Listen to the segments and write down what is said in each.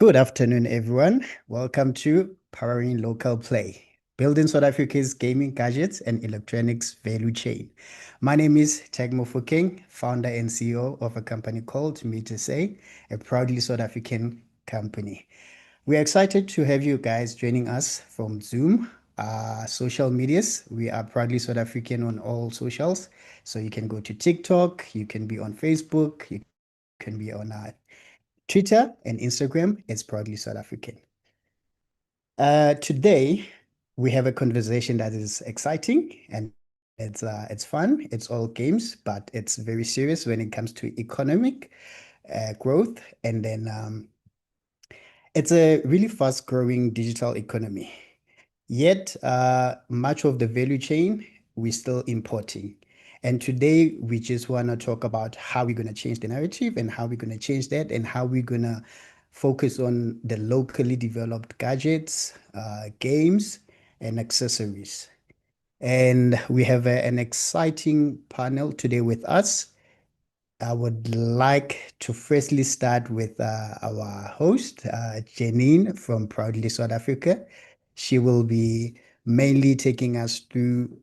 Good afternoon, everyone. Welcome to Powering Local Play, building South Africa's gaming gadgets and electronics value chain. My name is Tagmo Fokeng, founder and CEO of a company called Me to Say, a proudly South African company. We're excited to have you guys joining us from Zoom, social medias. We are proudly South African on all socials. So you can go to TikTok, you can be on Facebook, you can be on Twitter and Instagram. It's proudly South African. Today we have a conversation that is exciting and it's fun. It's all games, but it's very serious when it comes to economic growth. And then it's a really fast-growing digital economy. Yet, much of the value chain we're still importing. And today we just want to talk about how we're going to change the narrative and how we're going to change that and how we're going to focus on the locally developed gadgets, games, and accessories. And we have an exciting panel today with us. I would like to firstly start with our host, Janine from Proudly South Africa. She will be mainly taking us through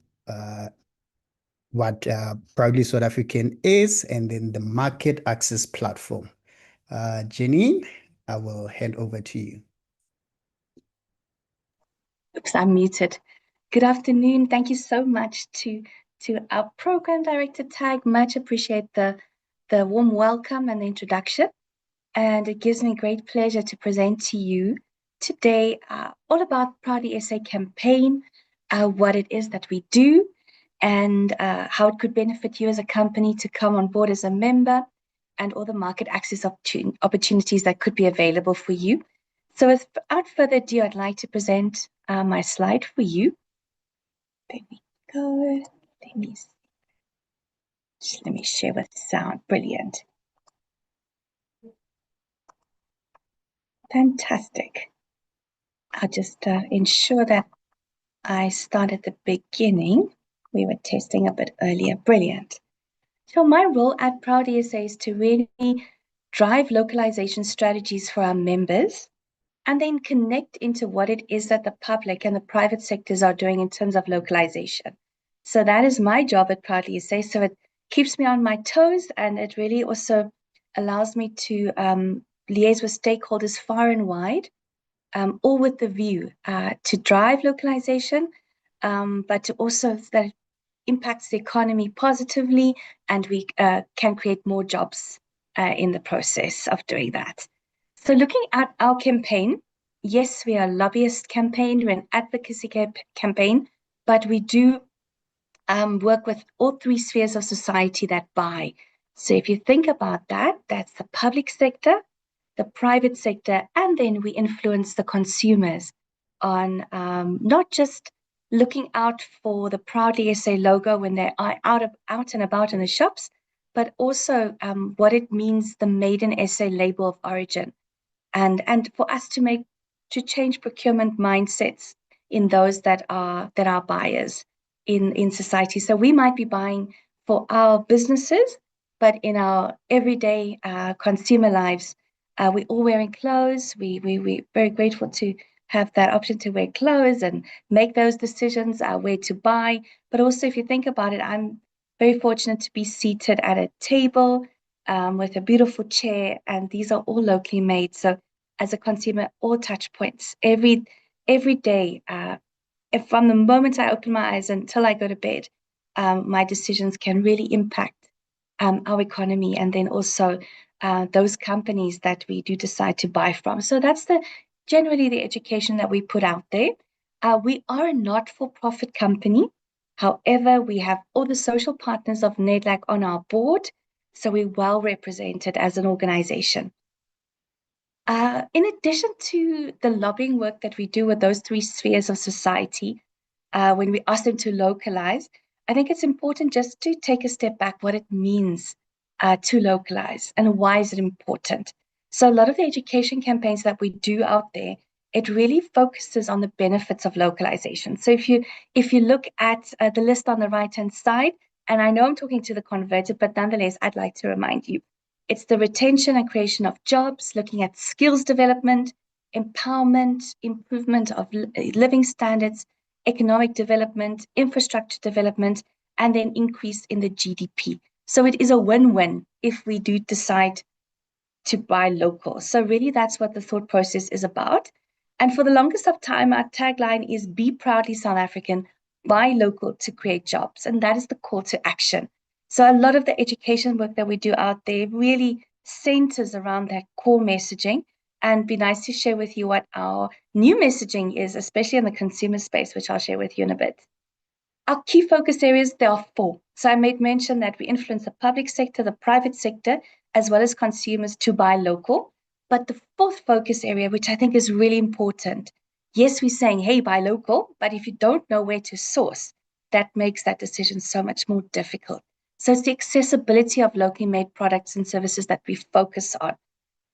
what Proudly South African is and then the market access platform. Janine, I will hand over to you. Oops, I'm muted. Good afternoon. Thank you so much to our program director Tag. Much appreciate the warm welcome and the introduction. And it gives me great pleasure to present to you today all about Proudly SA campaign, what it is that we do, and how it could benefit you as a company to come on board as a member, and all the market access opportunities that could be available for you. So without further ado, I'd like to present my slide for you. There we go. Let me share with sound. Brilliant. Fantastic. I'll just ensure that I start at the beginning. We were testing a bit earlier. Brilliant. So my role at Proud ESA is to really drive localization strategies for our members and then connect into what it is that the public and the private sectors are doing in terms of localization. So that is my job at Proudly ESA. So it keeps me on my toes, and it really also allows me to liaise with stakeholders far and wide, all with the view to drive localization, but to also that it impacts the economy positively, and we can create more jobs in the process of doing that. So looking at our campaign, yes, we are a lobbyist campaign, we're an advocacy campaign, but we do work with all three spheres of society that buy. So if you think about that, that's the public sector, the private sector, and then we influence the consumers on not just looking out for the Proudly SA logo when they are out and about in the shops, but also what it means, the Made in SA label of origin. And for us to change procurement mindsets in those that are buyers in society. So we might be buying for our businesses, but in our everyday consumer lives, we're all wearing clothes. We're very grateful to have that option to wear clothes and make those decisions where to buy. But also, if you think about it, I'm very fortunate to be seated at a table with a beautiful chair, and these are all locally made. So as a consumer, all touch points every day. If from the moment I open my eyes until I go to bed, my decisions can really impact our economy, and then also those companies that we do decide to buy from. So that's generally the education that we put out there. We are a not-for-profit company. However, we have all the social partners of NEDLAC on our board, so we're well represented as an organization. In addition to the lobbying work that we do with those three spheres of society, when we ask them to localize, I think it's important just to take a step back, what it means to localize and why is it important. So a lot of the education campaigns that we do out there, it really focuses on the benefits of localization. So if you look at the list on the right-hand side, and I know I'm talking to the converted, but nonetheless, I'd like to remind you, It's the retention and creation of jobs, looking at skills development, empowerment, improvement of living standards, economic development, infrastructure development, and then increase in the GDP. So it is a win-win if we do decide to buy local. So really that's what the thought process is about. And for the longest of time, our tagline is be proudly South African, buy local to create jobs. And that is the call to action. So a lot of the education work that we do out there really centers around that core messaging, and be nice to share with you what our new messaging is, especially in the consumer space, which I'll share with you in a bit. Our key focus areas, there are 4. So I made mention that we influence the public sector, the private sector, as well as consumers to buy local. But the 4th focus area, which I think is really important, yes, we're saying, hey, buy local, but if you don't know where to source, that makes that decision so much more difficult. So it's the accessibility of locally made products and services that we focus on.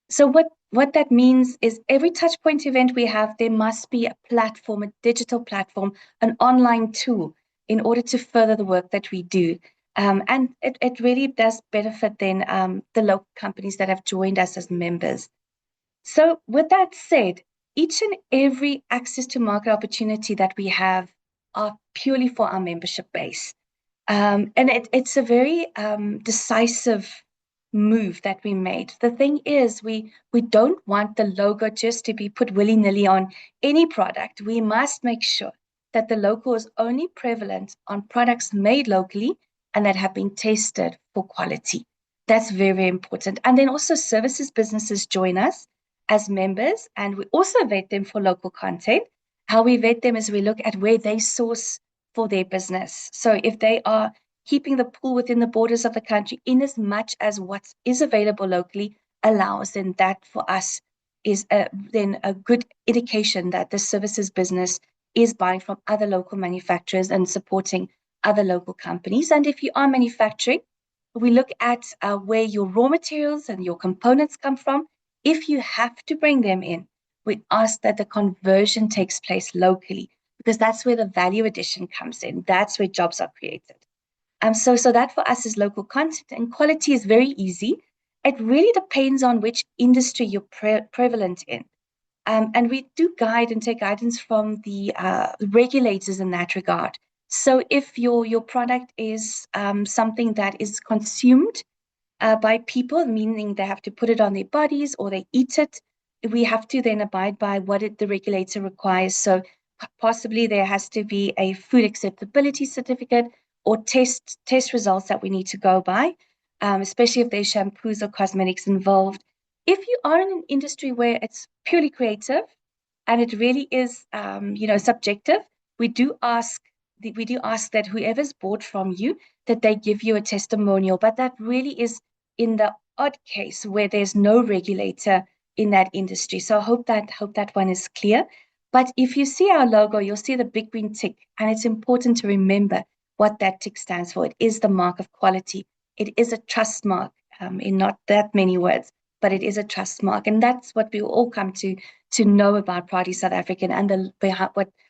So what that means is every touch point event we have, there must be a platform, a digital platform, an online tool in order to further the work that we do. And it really does benefit then the local companies that have joined us as members. So with that said, each and every access to market opportunity that we have are purely for our membership base. And it's a very decisive move that we made. The thing is, we don't want the logo just to be put willy-nilly on any product. We must make sure that the logo is only prevalent on products made locally and that have been tested for quality. That's very, very important. And then also services businesses join us as members, and we also vet them for local content. How we vet them is we look at where they source for their business. So if they are keeping the pool within the borders of the country, in as much as what is available locally allows, then that for us is then a good indication that the services business is buying from other local manufacturers and supporting other local companies. And if you are manufacturing, we look at where your raw materials and your components come from. If you have to bring them in, we ask that the conversion takes place locally, because that's where the value addition comes in. That's where jobs are created. So that for us is local content, and quality is very easy. It really depends on which industry you're prevalent in. And we do guide and take guidance from the regulators in that regard. So if your product is something that is consumed by people, meaning they have to put it on their bodies or they eat it, we have to then abide by what the regulator requires. So possibly there has to be a food acceptability certificate or test results that we need to go by, especially if there's shampoos or cosmetics involved. If you are in an industry where it's purely creative and it really is, subjective, we do ask that whoever's bought from you, that they give you a testimonial. But that really is in the odd case where there's no regulator in that industry. So I hope that one is clear. But if you see our logo, you'll see the big green tick, and it's important to remember what that tick stands for. It is the mark of quality. It is a trust mark, in not that many words, but it is a trust mark. And that's what we all come to know about Proudly South African and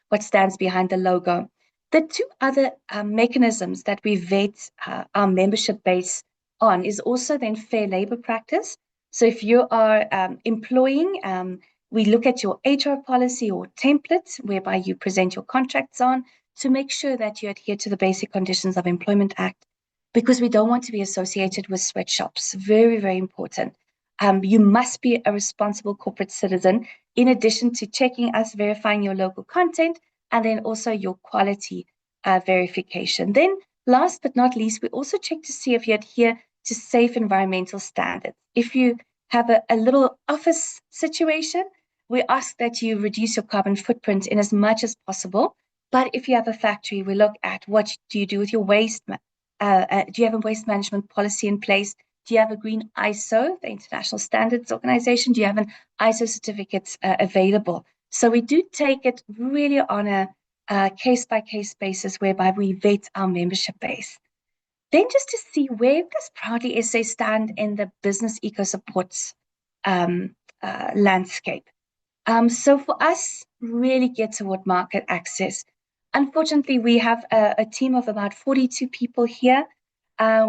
what stands behind the logo. The 2 other mechanisms that we vet our membership base on is also then fair labor practice. So if you are employing, we look at your HR policy or template whereby you present your contracts on to make sure that you adhere to the Basic Conditions of Employment Act, because we don't want to be associated with sweatshops. Very, very important. You must be a responsible corporate citizen, in addition to checking us, verifying your local content, and then also your quality verification. Then last but not least, we also check to see if you adhere to safe environmental standards. If you have a little office situation, we ask that you reduce your carbon footprint in as much as possible. But if you have a factory, we look at what do you do with your waste. Do you have a waste management policy in place? Do you have a green ISO, the International Standards Organization? Do you have an ISO certificate available? So we do take it really on a case-by-case basis whereby we vet our membership base. Then just to see where does Proudly SA stand in the business eco-supports landscape. So for us, really get toward market access. Unfortunately, we have a team of about 42 people here.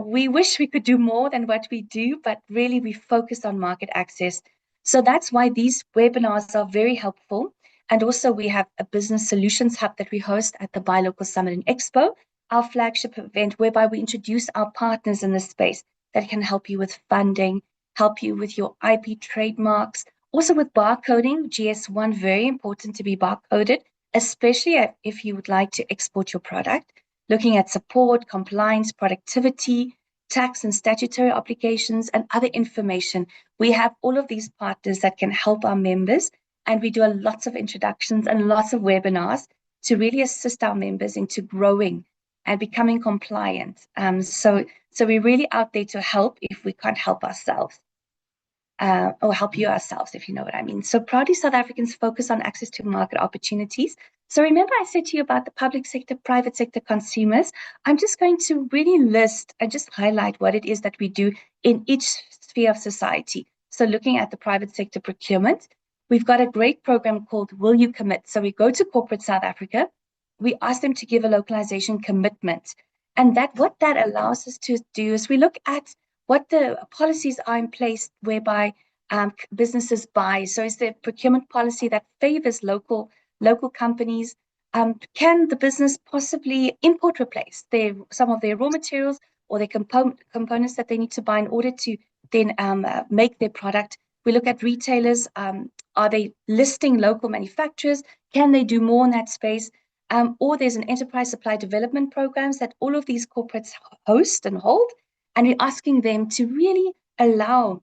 We wish we could do more than what we do, but really we focus on market access. So that's why these webinars are very helpful. And also we have a business solutions hub that we host at the Buy Local Summit and Expo, our flagship event whereby we introduce our partners in the space that can help you with funding, help you with your IP trademarks, also with barcoding, GS1, very important to be barcoded, especially if you would like to export your product, looking at support, compliance, productivity, tax and statutory obligations, and other information. We have all of these partners that can help our members, and we do lots of introductions and lots of webinars to really assist our members into growing and becoming compliant. So we're really out there to help if we can't help ourselves. Or help you ourselves, if you know what I mean. So proudly South Africans focus on access to market opportunities. So remember I said to you about the public sector, private sector, consumers. I'm just going to really list and just highlight what it is that we do in each sphere of society. So looking at the private sector procurement, we've got a great program called Will You Commit? So we go to corporate South Africa, we ask them to give a localization commitment. And what that allows us to do is we look at what the policies are in place whereby businesses buy. So is there a procurement policy that favors local companies? Can the business possibly import replace some of their raw materials or their components that they need to buy in order to then make their product? We look at retailers. Are they listing local manufacturers? Can they do more in that space? Or there's an enterprise supply development programs that all of these corporates host and hold. And we're asking them to really allow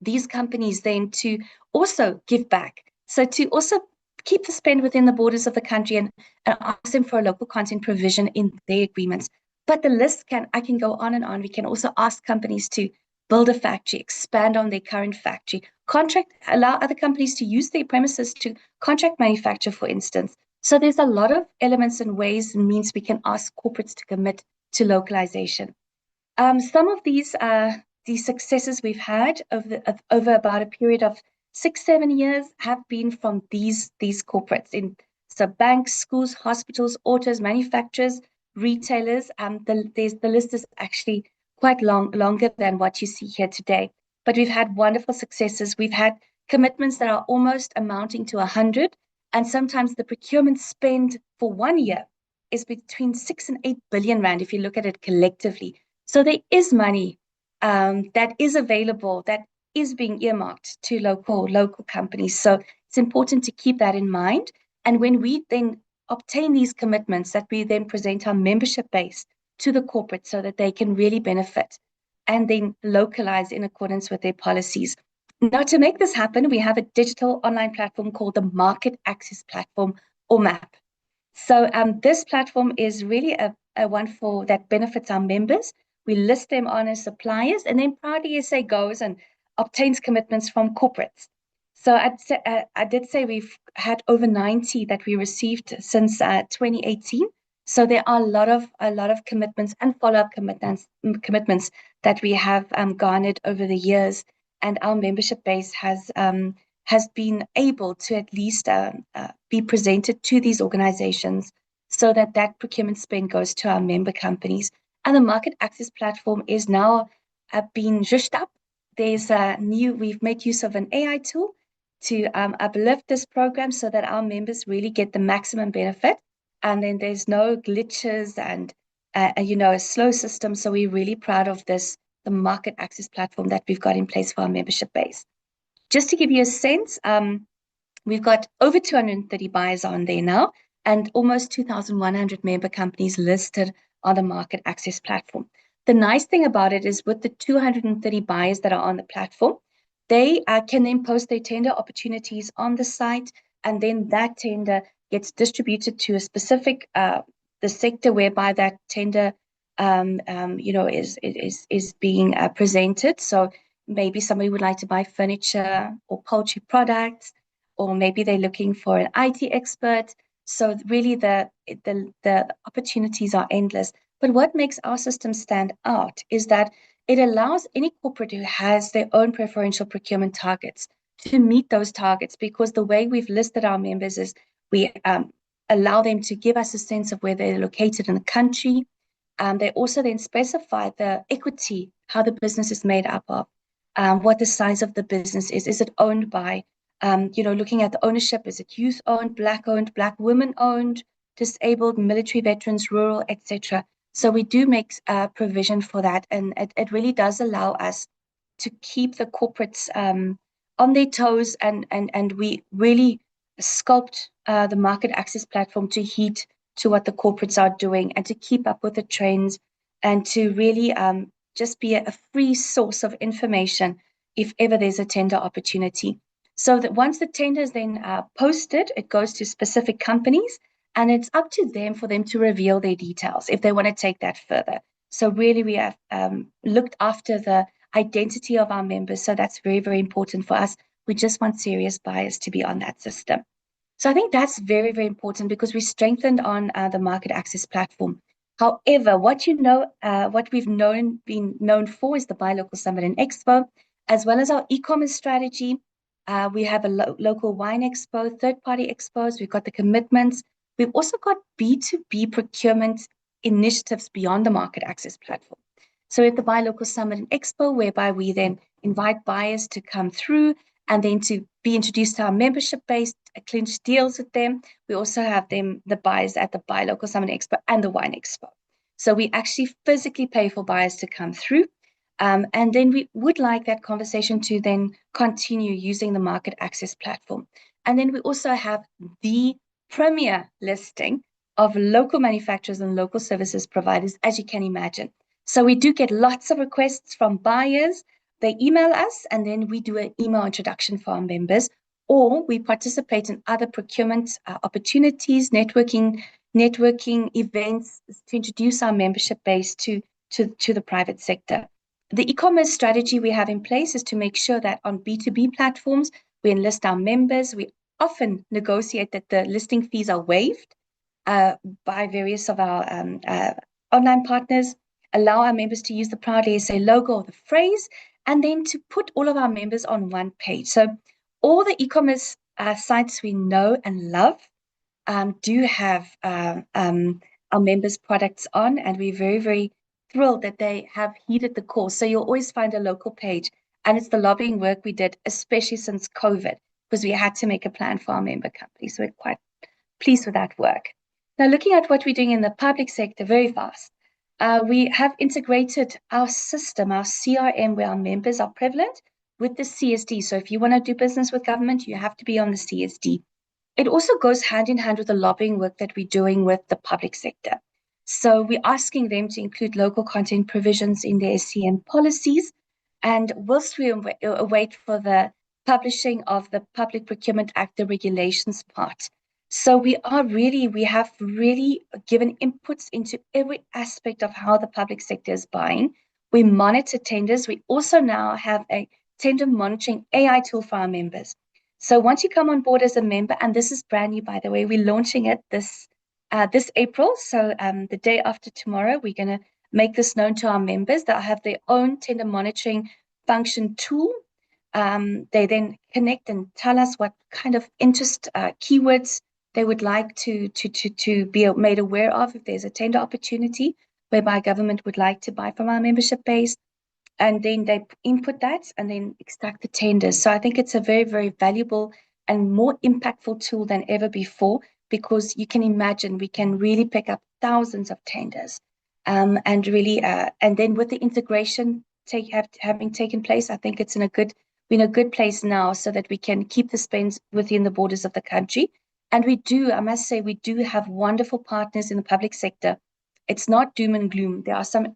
these companies then to also give back. So to also keep the spend within the borders of the country and ask them for a local content provision in their agreements. But the list I can go on and on. We can also ask companies to build a factory, expand on their current factory, allow other companies to use their premises to contract manufacture, for instance. So there's a lot of elements and ways and means we can ask corporates to commit to localization. Some of these successes we've had over about a period of 6-7 years have been from these corporates so banks, schools, hospitals, autos, manufacturers, retailers. The list is actually quite longer than what you see here today. But we've had wonderful successes. We've had commitments that are almost amounting to 100, and sometimes the procurement spend for 1 year is between 6 and 8 billion rand if you look at it collectively. So there is money that is available, that is being earmarked to local companies. So it's important to keep that in mind. And when we then obtain these commitments, that we then present our membership base to the corporate so that they can really benefit and then localize in accordance with their policies. Now, to make this happen, we have a digital online platform called the Market Access Platform, or MAP. So this platform is really a one that benefits our members. We list them on as suppliers, and then Proudly SA goes and obtains commitments from corporates. So I did say we've had over 90 that we received since 2018. So there are a lot of commitments and follow-up commitments that we have garnered over the years, and our membership base has been able to at least be presented to these organizations so that procurement spend goes to our member companies. And the market access platform is now being zhushed up. We've made use of an AI tool to uplift this program so that our members really get the maximum benefit. And then there's no glitches and a slow system. So we're really proud of the market access platform that we've got in place for our membership base. Just to give you a sense, we've got over 230 buyers on there now, and almost 2,100 member companies listed on the market access platform. The nice thing about it is with the 230 buyers that are on the platform, they can then post their tender opportunities on the site, and then that tender gets distributed to a specific the sector whereby that tender is being presented. So maybe somebody would like to buy furniture or poultry products, or maybe they're looking for an IT expert. So really the opportunities are endless. But what makes our system stand out is that it allows any corporate who has their own preferential procurement targets to meet those targets, because the way we've listed our members is we allow them to give us a sense of where they're located in the country. They also then specify the equity, how the business is made up of, what the size of the business is. Is it owned by, looking at the ownership, is it youth owned, black women owned, disabled, military veterans, rural, etc. So we do make provision for that, and it really does allow us to keep the corporates on their toes, and we really sculpt the market access platform to heat to what the corporates are doing and to keep up with the trends and to really just be a free source of information if ever there's a tender opportunity. So that once the tender is then posted, it goes to specific companies, and it's up to them for them to reveal their details if they want to take that further. So really we have looked after the identity of our members. So that's very, very important for us. We just want serious buyers to be on that system. So I think that's very, very important because we strengthened on the market access platform. However, what we've been known for is the Buy Local Summit and Expo, as well as our e-commerce strategy. We have a local wine expo, third-party expos. We've got the commitments. We've also got B2B procurement initiatives beyond the market access platform. So we have the Buy Local Summit and Expo, whereby we then invite buyers to come through and then to be introduced to our membership base, clinch deals with them. We also have the buyers at the Buy Local Summit Expo and the Wine Expo. So we actually physically pay for buyers to come through. And then we would like that conversation to then continue using the market access platform. And then we also have the premier listing of local manufacturers and local services providers, as you can imagine. So we do get lots of requests from buyers. They email us, and then we do an email introduction for our members, or we participate in other procurement opportunities, networking events to introduce our membership base to the private sector. The e-commerce strategy we have in place is to make sure that on B2B platforms, we enlist our members. We often negotiate that the listing fees are waived by various of our online partners, allow our members to use the Proudly SA logo or the phrase, and then to put all of our members on one page. So all the e-commerce sites we know and love do have our members' products on, and we're very, very thrilled that they have heeded the call. So you'll always find a local page, and it's the lobbying work we did, especially since COVID, because we had to make a plan for our member companies. So we're quite pleased with that work. Now, looking at what we're doing in the public sector very fast, we have integrated our system, our CRM, where our members are prevalent, with the CSD. So if you want to do business with government, you have to be on the CSD. It also goes hand in hand with the lobbying work that we're doing with the public sector. So we're asking them to include local content provisions in their SCM policies. And whilst we await for the publishing of the Public Procurement Act, the regulations part. So we have really given inputs into every aspect of how the public sector is buying. We monitor tenders. We also now have a tender monitoring AI tool for our members. So once you come on board as a member, and this is brand new, by the way, we're launching it this April. So the day after tomorrow, we're going to make this known to our members. They'll have their own tender monitoring function tool. They then connect and tell us what kind of interest keywords they would like to be made aware of if there's a tender opportunity whereby government would like to buy from our membership base. And then they input that and then extract the tenders. So I think it's a very, very valuable and more impactful tool than ever before, because you can imagine we can really pick up thousands of tenders. And then with the integration having taken place, I think we're in a good place now so that we can keep the spends within the borders of the country. And I must say, we do have wonderful partners in the public sector. It's not doom and gloom. There are some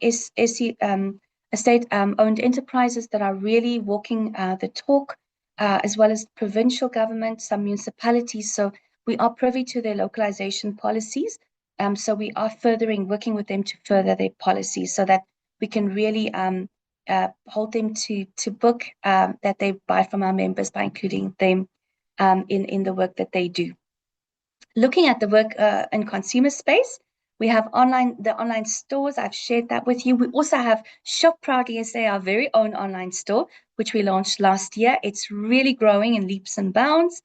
state-owned enterprises that are really walking the talk, as well as provincial government, some municipalities. So we are privy to their localization policies. So we are working with them to further their policies so that we can really hold them to book that they buy from our members by including them in the work that they do. Looking at the work in consumer space, we have the online stores. I've shared that with you. We also have Shop Proudly SA, our very own online store, which we launched last year. It's really growing in leaps and bounds.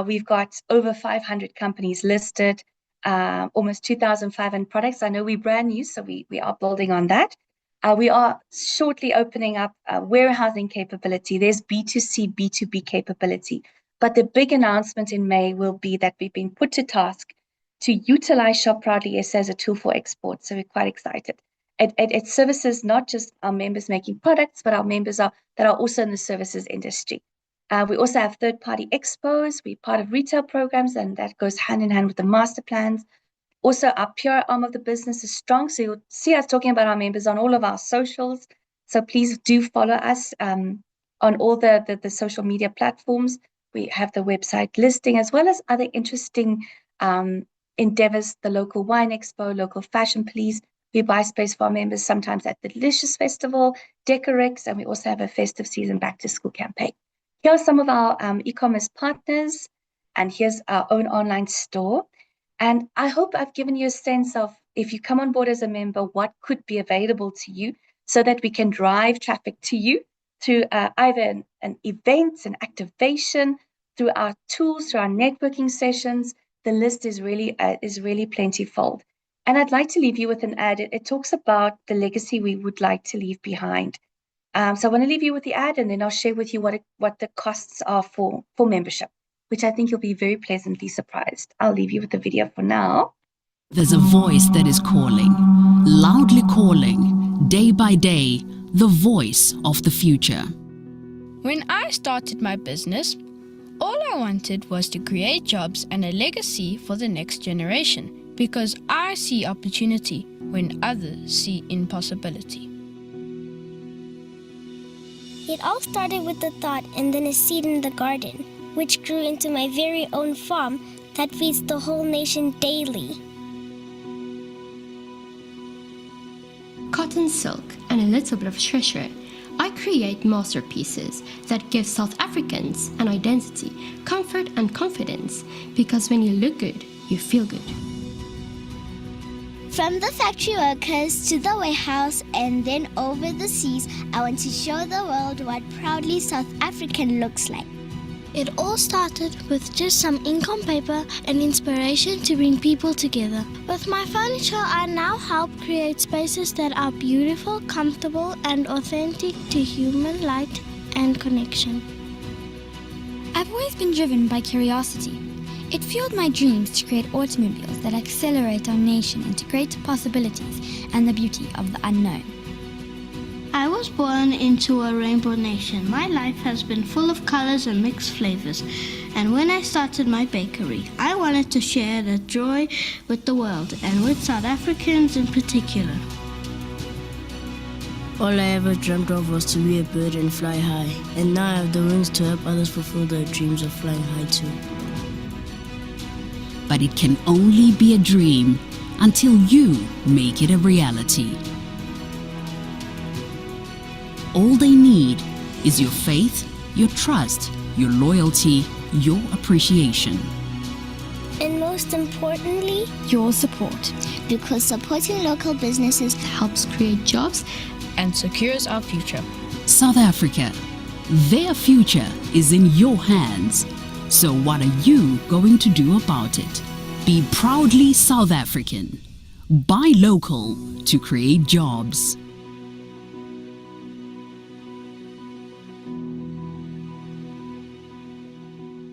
We've got over 500 companies listed. almost 2,500 products. I know we're brand new, so we are building on that. We are shortly opening up warehousing capability. There's B2C, B2B capability. But the big announcement in May will be that we've been put to task to utilize Shop Proudly SA as a tool for export. So we're quite excited. It services not just our members making products, but our members that are also in the services industry. We also have third-party expos. We're part of retail programs, and that goes hand in hand with the master plans. Also, our PR arm of the business is strong. So you'll see us talking about our members on all of our socials. So please do follow us on all the social media platforms. We have the website listing, as well as other interesting endeavors, the local wine expo, local fashion police. We buy space for our members sometimes at the Delicious Festival, Decorex, and we also have a festive season back to school campaign. Here are some of our e-commerce partners, and here's our own online store. And I hope I've given you a sense of, if you come on board as a member, what could be available to you so that we can drive traffic to you through either an event, an activation, through our tools, through our networking sessions. The list is really plentyfold. And I'd like to leave you with an ad. It talks about the legacy we would like to leave behind. So I want to leave you with the ad, and then I'll share with you what the costs are for membership, which I think you'll be very pleasantly surprised. I'll leave you with the video for now. There's a voice that is calling, loudly calling, day by day, the voice of the future. When I started my business, all I wanted was to create jobs and a legacy for the next generation, because I see opportunity when others see impossibility. It all started with a thought and then a seed in the garden, which grew into my very own farm that feeds the whole nation daily. Cotton, silk, and a little bit of treasure, I create masterpieces that give South Africans an identity, comfort, and confidence, because when you look good, you feel good. From the factory workers to the warehouse and then over the seas, I want to show the world what proudly South African looks like. It all started with just some ink on paper and inspiration to bring people together. With my furniture, I now help create spaces that are beautiful, comfortable, and authentic to human light and connection. I've always been driven by curiosity. It fueled my dreams to create automobiles that accelerate our nation into greater possibilities and the beauty of the unknown. I was born into a rainbow nation. My life has been full of colors and mixed flavors. And when I started my bakery, I wanted to share that joy with the world and with South Africans in particular. All I ever dreamt of was to be a bird and fly high. And now I have the wings to help others fulfill their dreams of flying high too. But it can only be a dream until you make it a reality. All they need is your faith, your trust, your loyalty, your appreciation. And most importantly, Your support. because supporting local businesses Helps create jobs and secures our future. South Africa, their future is in your hands. So what are you going to do about it? Be proudly South African. Buy local to create jobs.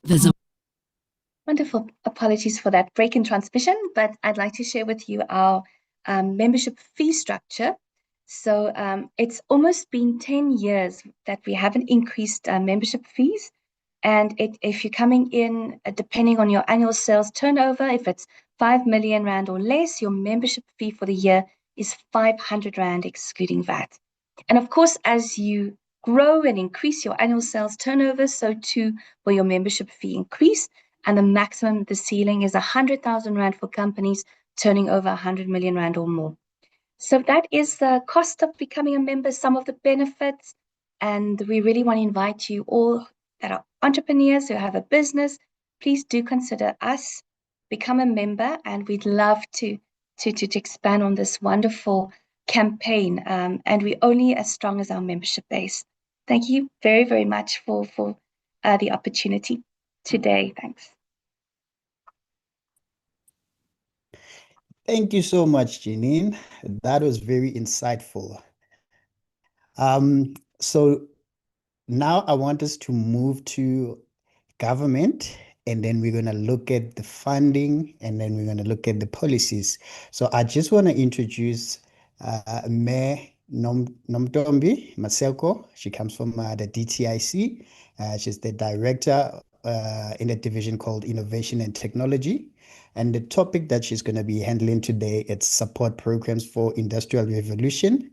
There's a Wonderful. Apologies for that break in transmission, but I'd like to share with you our membership fee structure. So it's almost been 10 years that we haven't increased membership fees. And if you're coming in, depending on your annual sales turnover, if it's 5 million Rand or less, your membership fee for the year is 500 Rand excluding VAT. And of course, as you grow and increase your annual sales turnover, so too will your membership fee increase. And the maximum, the ceiling is 100,000 Rand for companies turning over 100 million Rand or more. So that is the cost of becoming a member, some of the benefits. And we really want to invite you all that are entrepreneurs who have a business. Please do consider us, become a member, and we'd love to expand on this wonderful campaign. And we're only as strong as our membership base. Thank you very, very much for the opportunity today. Thanks. Thank you so much, Janine. That was very insightful. So now I want us to move to government, and then we're going to look at the funding, and then we're going to look at the policies. So I just want to introduce Mayor Nomtombi Maseko. She comes from the DTIC. She's the director in a division called Innovation and Technology. And the topic that she's going to be handling today is support programs for industrial revolution,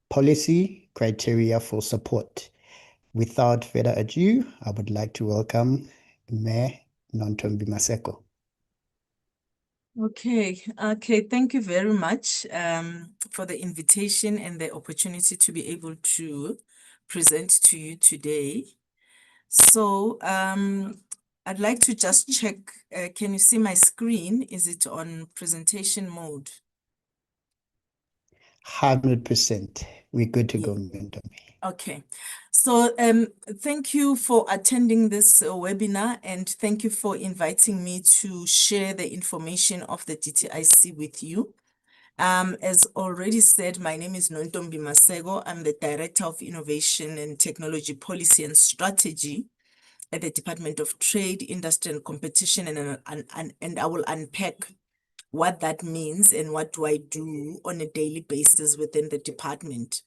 policy criteria for support. Without further ado, I would like to welcome Mayor Nontombi Maseko. Okay, thank you very much for the invitation and the opportunity to be able to present to you today. So I'd like to just check, can you see my screen? Is it on presentation mode? 100%. We're good to go, Nontombi. Okay, so thank you for attending this webinar, and thank you for inviting me to share the information of the DTIC with you. As already said, my name is Nontombi Maseko. I'm the Director of Innovation and Technology Policy and Strategy at the Department of Trade, Industry and Competition, and I will unpack what that means and what do I do on a daily basis within the department.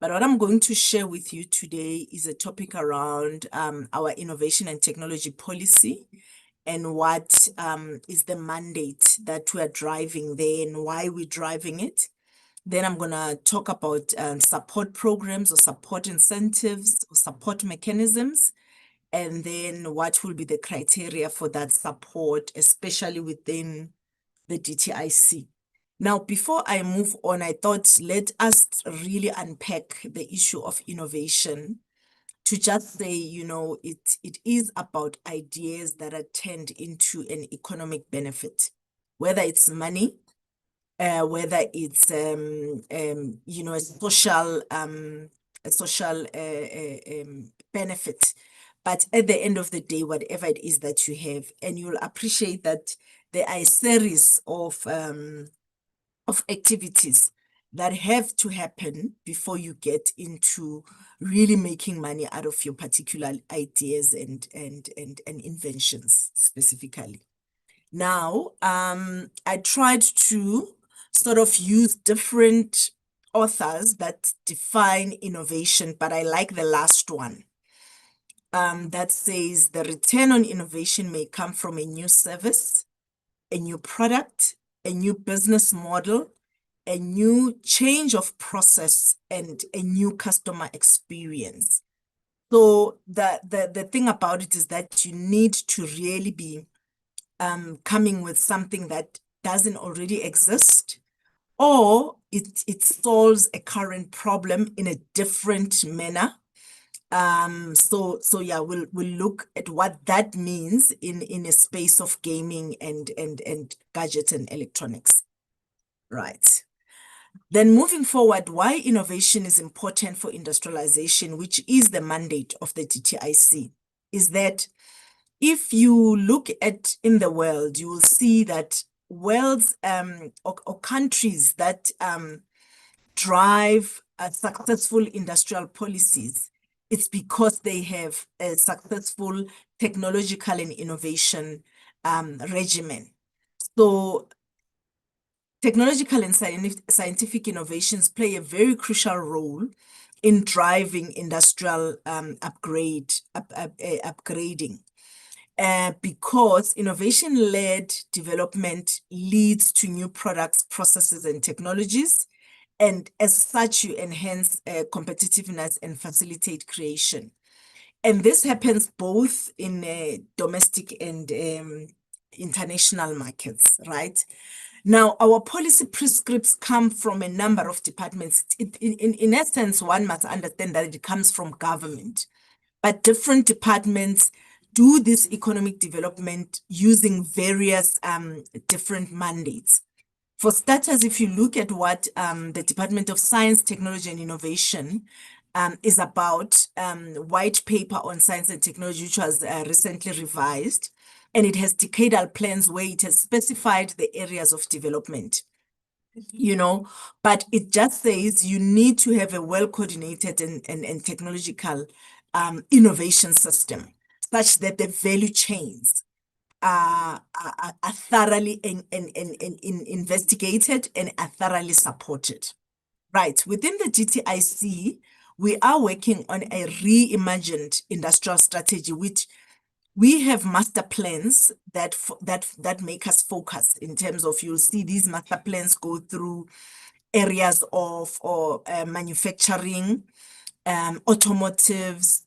But what I'm going to share with you today is a topic around our innovation and technology policy and what is the mandate that we are driving there and why we're driving it. Then I'm going to talk about support programs or support incentives or support mechanisms, and then what will be the criteria for that support, especially within the DTIC. Now, before I move on, I thought let us really unpack the issue of innovation to just say, you know, it is about ideas that are turned into an economic benefit, whether it's money, whether it's, you know, a social benefit. But at the end of the day, whatever it is that you have, and you'll appreciate that there are a series of activities that have to happen before you get into really making money out of your particular ideas and inventions specifically. Now, I tried to sort of use different authors that define innovation, but I like the last one. That says the return on innovation may come from a new service, a new product, a new business model, a new change of process, and a new customer experience. So the thing about it is that you need to really be coming with something that doesn't already exist, or it solves a current problem in a different manner. So yeah, we'll look at what that means in a space of gaming and gadgets and electronics. Right. Then moving forward, why innovation is important for industrialization, which is the mandate of the DTIC, is that if you look at in the world, you will see that worlds or countries that drive successful industrial policies, it's because they have a successful technological and innovation regimen. So technological and scientific innovations play a very crucial role in driving industrial upgrading. Because innovation-led development leads to new products, processes, and technologies. And as such, you enhance competitiveness and facilitate creation. And this happens both in domestic and international markets, right? Now, our policy prescripts come from a number of departments. In essence, one must understand that it comes from government, but different departments do this economic development using various different mandates. For starters, if you look at what the Department of Science, Technology and Innovation is about white paper on science and technology, which was recently revised. And it has decadal plans where it has specified the areas of development, but it just says you need to have a well-coordinated and technological innovation system such that the value chains are thoroughly investigated and are thoroughly supported. Right, within the GTIC, we are working on a reimagined industrial strategy, which we have master plans that make us focus in terms of, you'll see these master plans go through areas of manufacturing, automotives.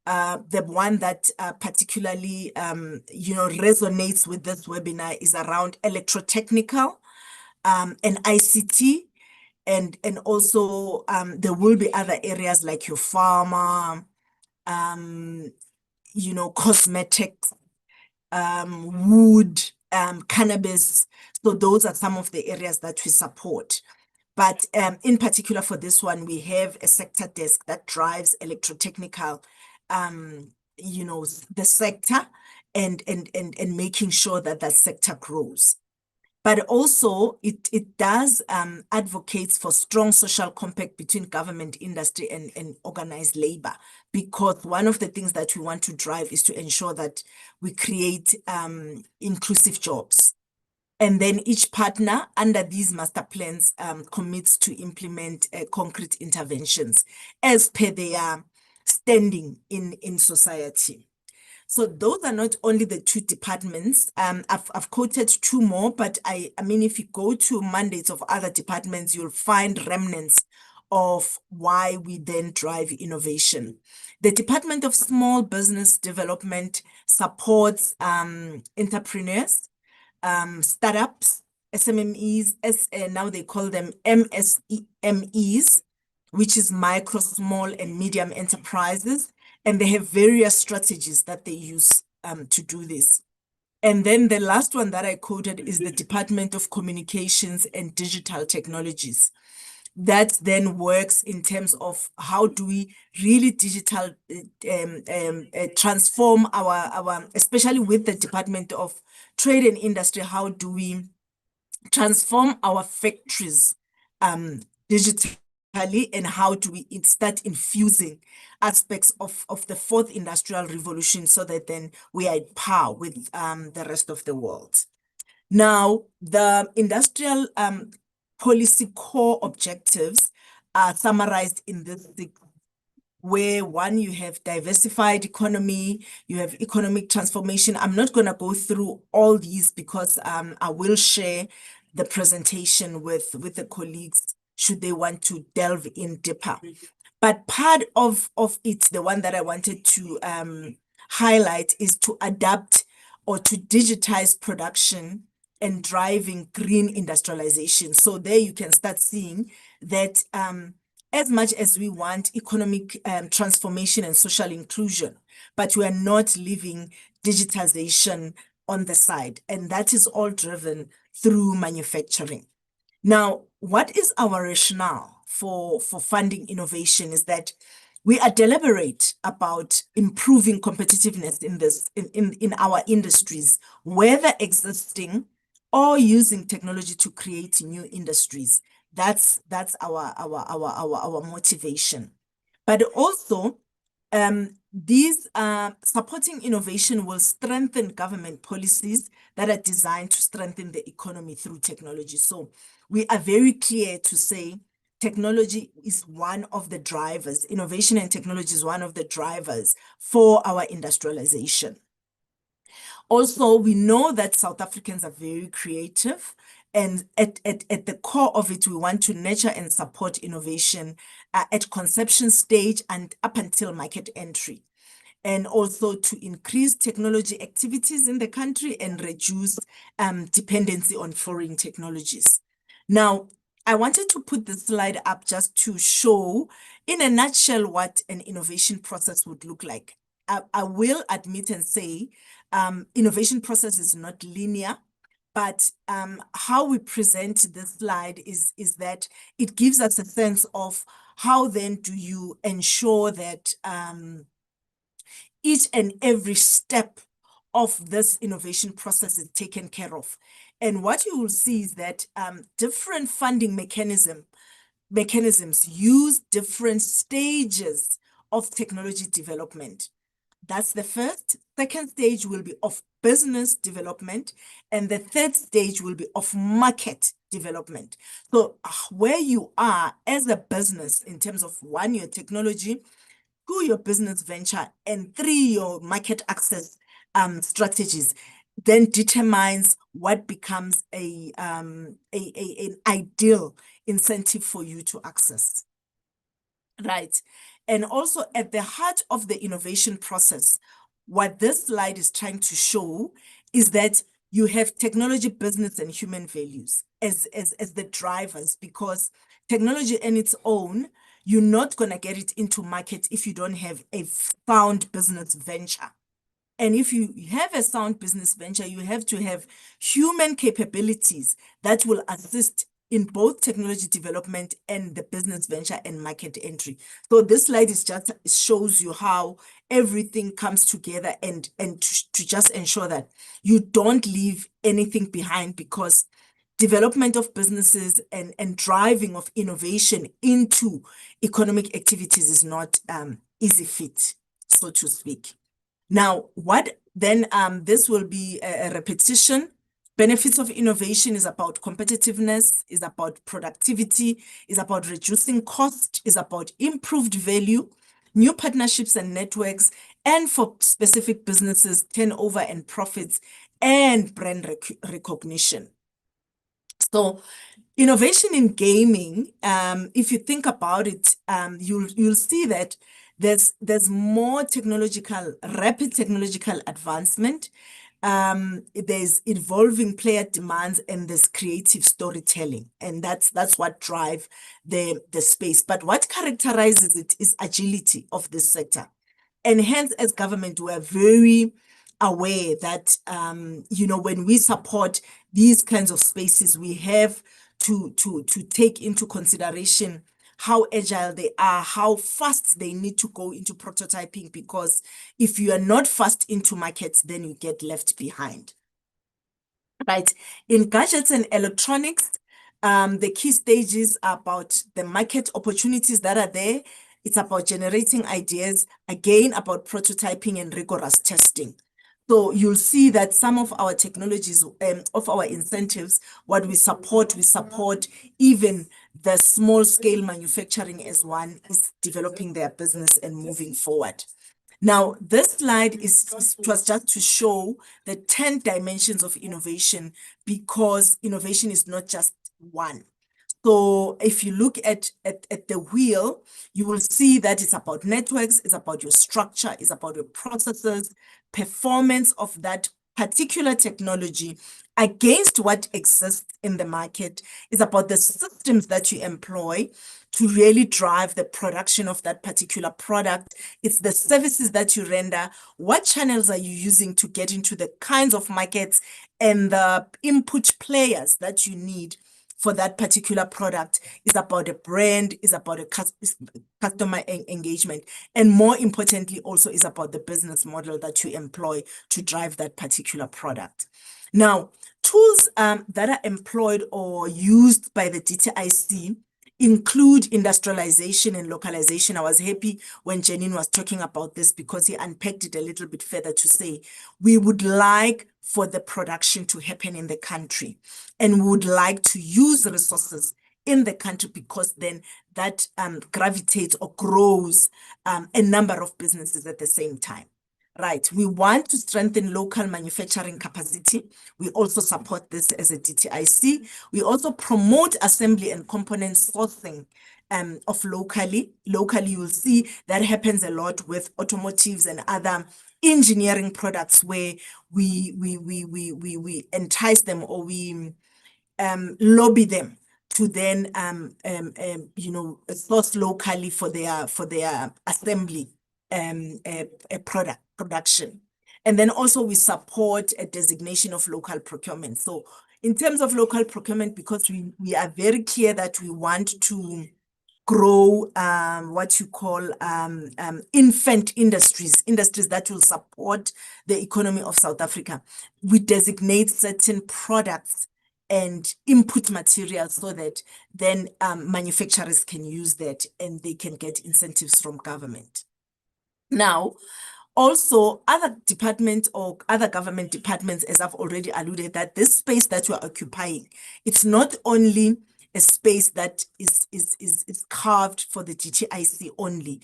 The one that particularly resonates with this webinar is around electrotechnical and ICT. And also there will be other areas like your pharma, cosmetics, wood, cannabis. So those are some of the areas that we support. But in particular for this one, we have a sector desk that drives electrotechnical, the sector and making sure that that sector grows. But also it does advocates for strong social compact between government, industry, and organized labor, because one of the things that we want to drive is to ensure that we create inclusive jobs. And then each partner under these master plans commits to implement concrete interventions as per their standing in society. So those are not only the two departments. I've quoted two more, but I mean, if you go to mandates of other departments, you'll find remnants of why we then drive innovation. The Department of Small Business Development supports entrepreneurs, startups, SMMEs, now they call them MSMEs, which is micro, small, and medium enterprises. And they have various strategies that they use to do this. And then the last one that I quoted is the Department of Communications and Digital Technologies. That then works in terms of how do we really transform our, especially with the Department of Trade and Industry, how do we transform our factories digitally, and how do we start infusing aspects of the fourth industrial revolution so that then we are at par with the rest of the world. Now, the industrial policy core objectives are summarized in this, where one, you have diversified economy, you have economic transformation. I'm not going to go through all these because I will share the presentation with the colleagues should they want to delve in deeper. But part of it, the one that I wanted to highlight, is to adapt or to digitize production and driving green industrialization. So there you can start seeing that as much as we want economic transformation and social inclusion, but we are not leaving digitization on the side. And that is all driven through manufacturing. Now, what is our rationale for funding innovation is that we are deliberate about improving competitiveness in our industries, whether existing or using technology to create new industries. That's our motivation. But also, these supporting innovation will strengthen government policies that are designed to strengthen the economy through technology. So we are very clear to say technology is one of the drivers. Innovation and technology is one of the drivers for our industrialization. Also, we know that South Africans are very creative, and at the core of it, we want to nurture and support innovation at conception stage and up until market entry, and also to increase technology activities in the country and reduce dependency on foreign technologies. Now, I wanted to put this slide up just to show in a nutshell what an innovation process would look like. I will admit and say innovation process is not linear, But how we present this slide is that it gives us a sense of how then do you ensure that each and every step of this innovation process is taken care of. And what you will see is that different funding mechanisms use different stages of technology development. That's the first. Second stage will be of business development, and the third stage will be of market development. So where you are as a business in terms of 1, your technology, 2, your business venture, and 3, your market access strategies, then determines what becomes an ideal incentive for you to access. Right. And also at the heart of the innovation process, what this slide is trying to show is that you have technology, business, and human values as the drivers, because technology on its own, you're not going to get it into market if you don't have a sound business venture. And if you have a sound business venture, you have to have human capabilities that will assist in both technology development and the business venture and market entry. So this slide is just shows you how everything comes together and to just ensure that you don't leave anything behind, because development of businesses and driving of innovation into economic activities is not easy feat, so to speak. Now, what then this will be a repetition. Benefits of innovation is about competitiveness, is about productivity, is about reducing cost, is about improved value, new partnerships and networks, and for specific businesses, turnover and profits, and brand recognition. So innovation in gaming, if you think about it, you'll see that there's more rapid technological advancement. There's evolving player demands, and there's creative storytelling, and that's what drive the space. But what characterizes it is agility of this sector, and hence, as government, we are very aware that when we support these kinds of spaces, we have to take into consideration how agile they are, how fast they need to go into prototyping, because if you are not fast into markets, then you get left behind. Right. In gadgets and electronics, the key stages are about the market opportunities that are there. It's about generating ideas, again, about prototyping and rigorous testing. So you'll see that some of our technologies, of our incentives, what we support even the small scale manufacturing as one is developing their business and moving forward. Now, this slide was just to show the 10 dimensions of innovation, because innovation is not just one. So if you look at the wheel, you will see that it's about networks, it's about your structure, it's about your processes, performance of that particular technology against what exists in the market. It's about the systems that you employ to really drive the production of that particular product. It's the services that you render. What channels are you using to get into the kinds of markets and the input players that you need for that particular product? Is about a brand, is about a customer engagement, and more importantly also is about the business model that you employ to drive that particular product. Now, tools that are employed or used by the DTIC include industrialization and localization. I was happy when Janine was talking about this, because he unpacked it a little bit further to say we would like for the production to happen in the country, and we would like to use resources in the country, because then that gravitates or grows a number of businesses at the same time. Right. We want to strengthen local manufacturing capacity. We also support this as a DTIC. We also promote assembly and component sourcing of locally. Locally, you'll see that happens a lot with automotives and other engineering products, where we entice them, or we lobby them to then source locally for their assembly production. And then also we support a designation of local procurement. So in terms of local procurement, because we are very clear that we want to grow what you call infant industries that will support the economy of South Africa. We designate certain products and input materials so that then manufacturers can use that and they can get incentives from government. Now, also, other departments or other government departments, as I've already alluded, that this space that we're occupying, it's not only a space that is carved for the DTIC only.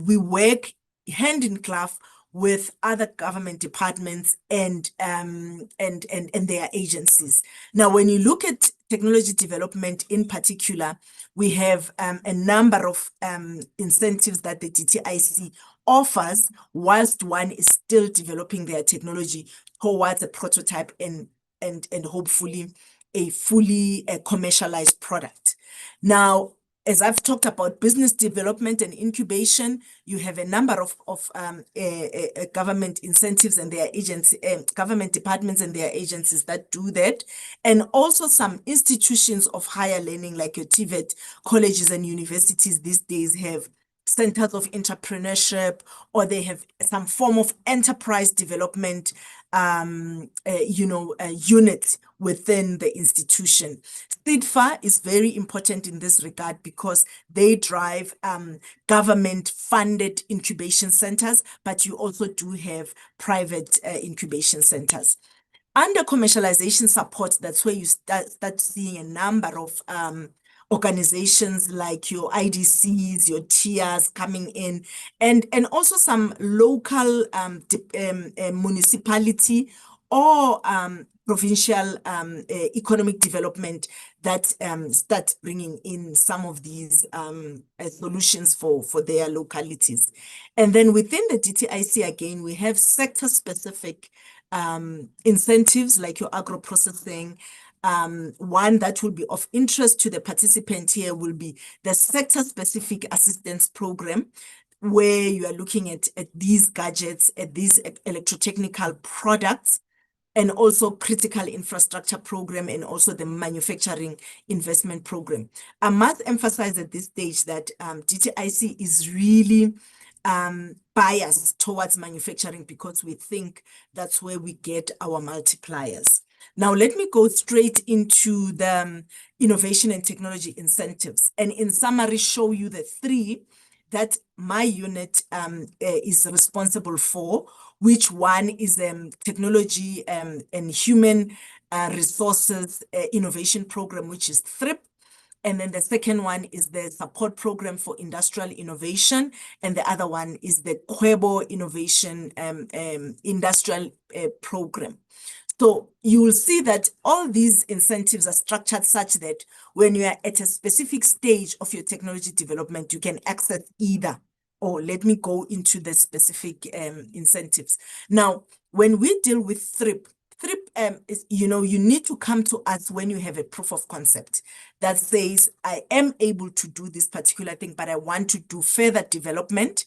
We work hand in glove with other government departments and their agencies. Now, when you look at technology development in particular, we have a number of incentives that the DTIC offers whilst one is still developing their technology towards a prototype and hopefully a fully commercialized product. Now, as I've talked about business development and incubation, you have a number of government incentives and their agency, government departments and their agencies that do that. And also some institutions of higher learning like your TVET colleges and universities these days have centers of entrepreneurship, or they have some form of enterprise development unit within the institution. SIDFA is very important in this regard because they drive government-funded incubation centers, but you also do have private incubation centers. Under commercialization support, that's where you start seeing a number of organizations like your IDCs, your TIAs coming in, and also some local municipality or provincial economic development that start bringing in some of these solutions for their localities. And then within the DTIC, again, we have sector-specific incentives like your agro-processing. One that will be of interest to the participant here will be the sector-specific assistance program, where you are looking at these gadgets, at these electrotechnical products, and also critical infrastructure program, and also the manufacturing investment program. I must emphasize at this stage that DTIC is really biased towards manufacturing because we think that's where we get our multipliers. Now, let me go straight into the innovation and technology incentives, and in summary, show you the three that my unit is responsible for, which one is technology and human resources innovation program, which is THRIP. And then the second one is the support program for industrial innovation. And the other one is the Kwebo Innovation Industrial Program. So you will see that all these incentives are structured such that when you are at a specific stage of your technology development, you can access either. Or let me go into the specific incentives. Now, when we deal with THRIP is, you need to come to us when you have a proof of concept that says, I am able to do this particular thing, but I want to do further development.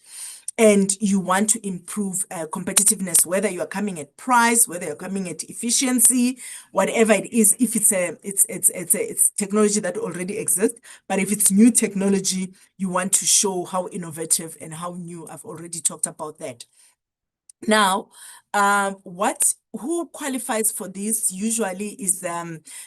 And you want to improve competitiveness, whether you are coming at price, whether you're coming at efficiency, whatever it is. If it's technology that already exists, but if it's new technology, you want to show how innovative and how new. I've already talked about that. Now, who qualifies for this usually is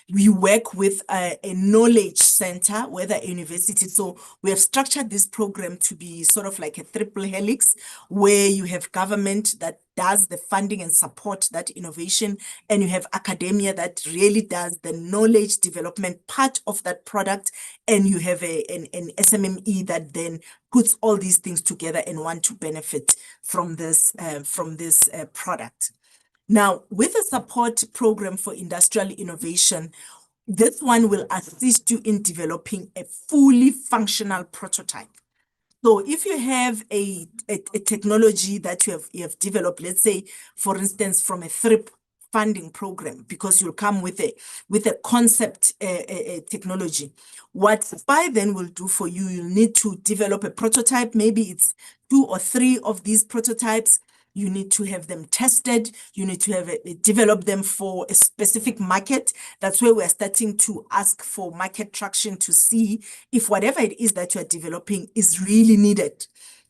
we work with a knowledge center, whether a university. So we have structured this program to be sort of like a triple helix, where you have government that does the funding and support that innovation, and you have academia that really does the knowledge development part of that product, and you have an SMME that then puts all these things together and want to benefit from this product. Now, with a support program for industrial innovation, this one will assist you in developing a fully functional prototype. So if you have a technology that you have developed, let's say, for instance, from a THRIP funding program, because you'll come with a concept technology, what SPI then will do for you, you'll need to develop a prototype. Maybe it's 2 or 3 of these prototypes. you need to have them tested, you need to have develop them for a specific market. That's where we're starting to ask for market traction to see if whatever it is that you are developing is really needed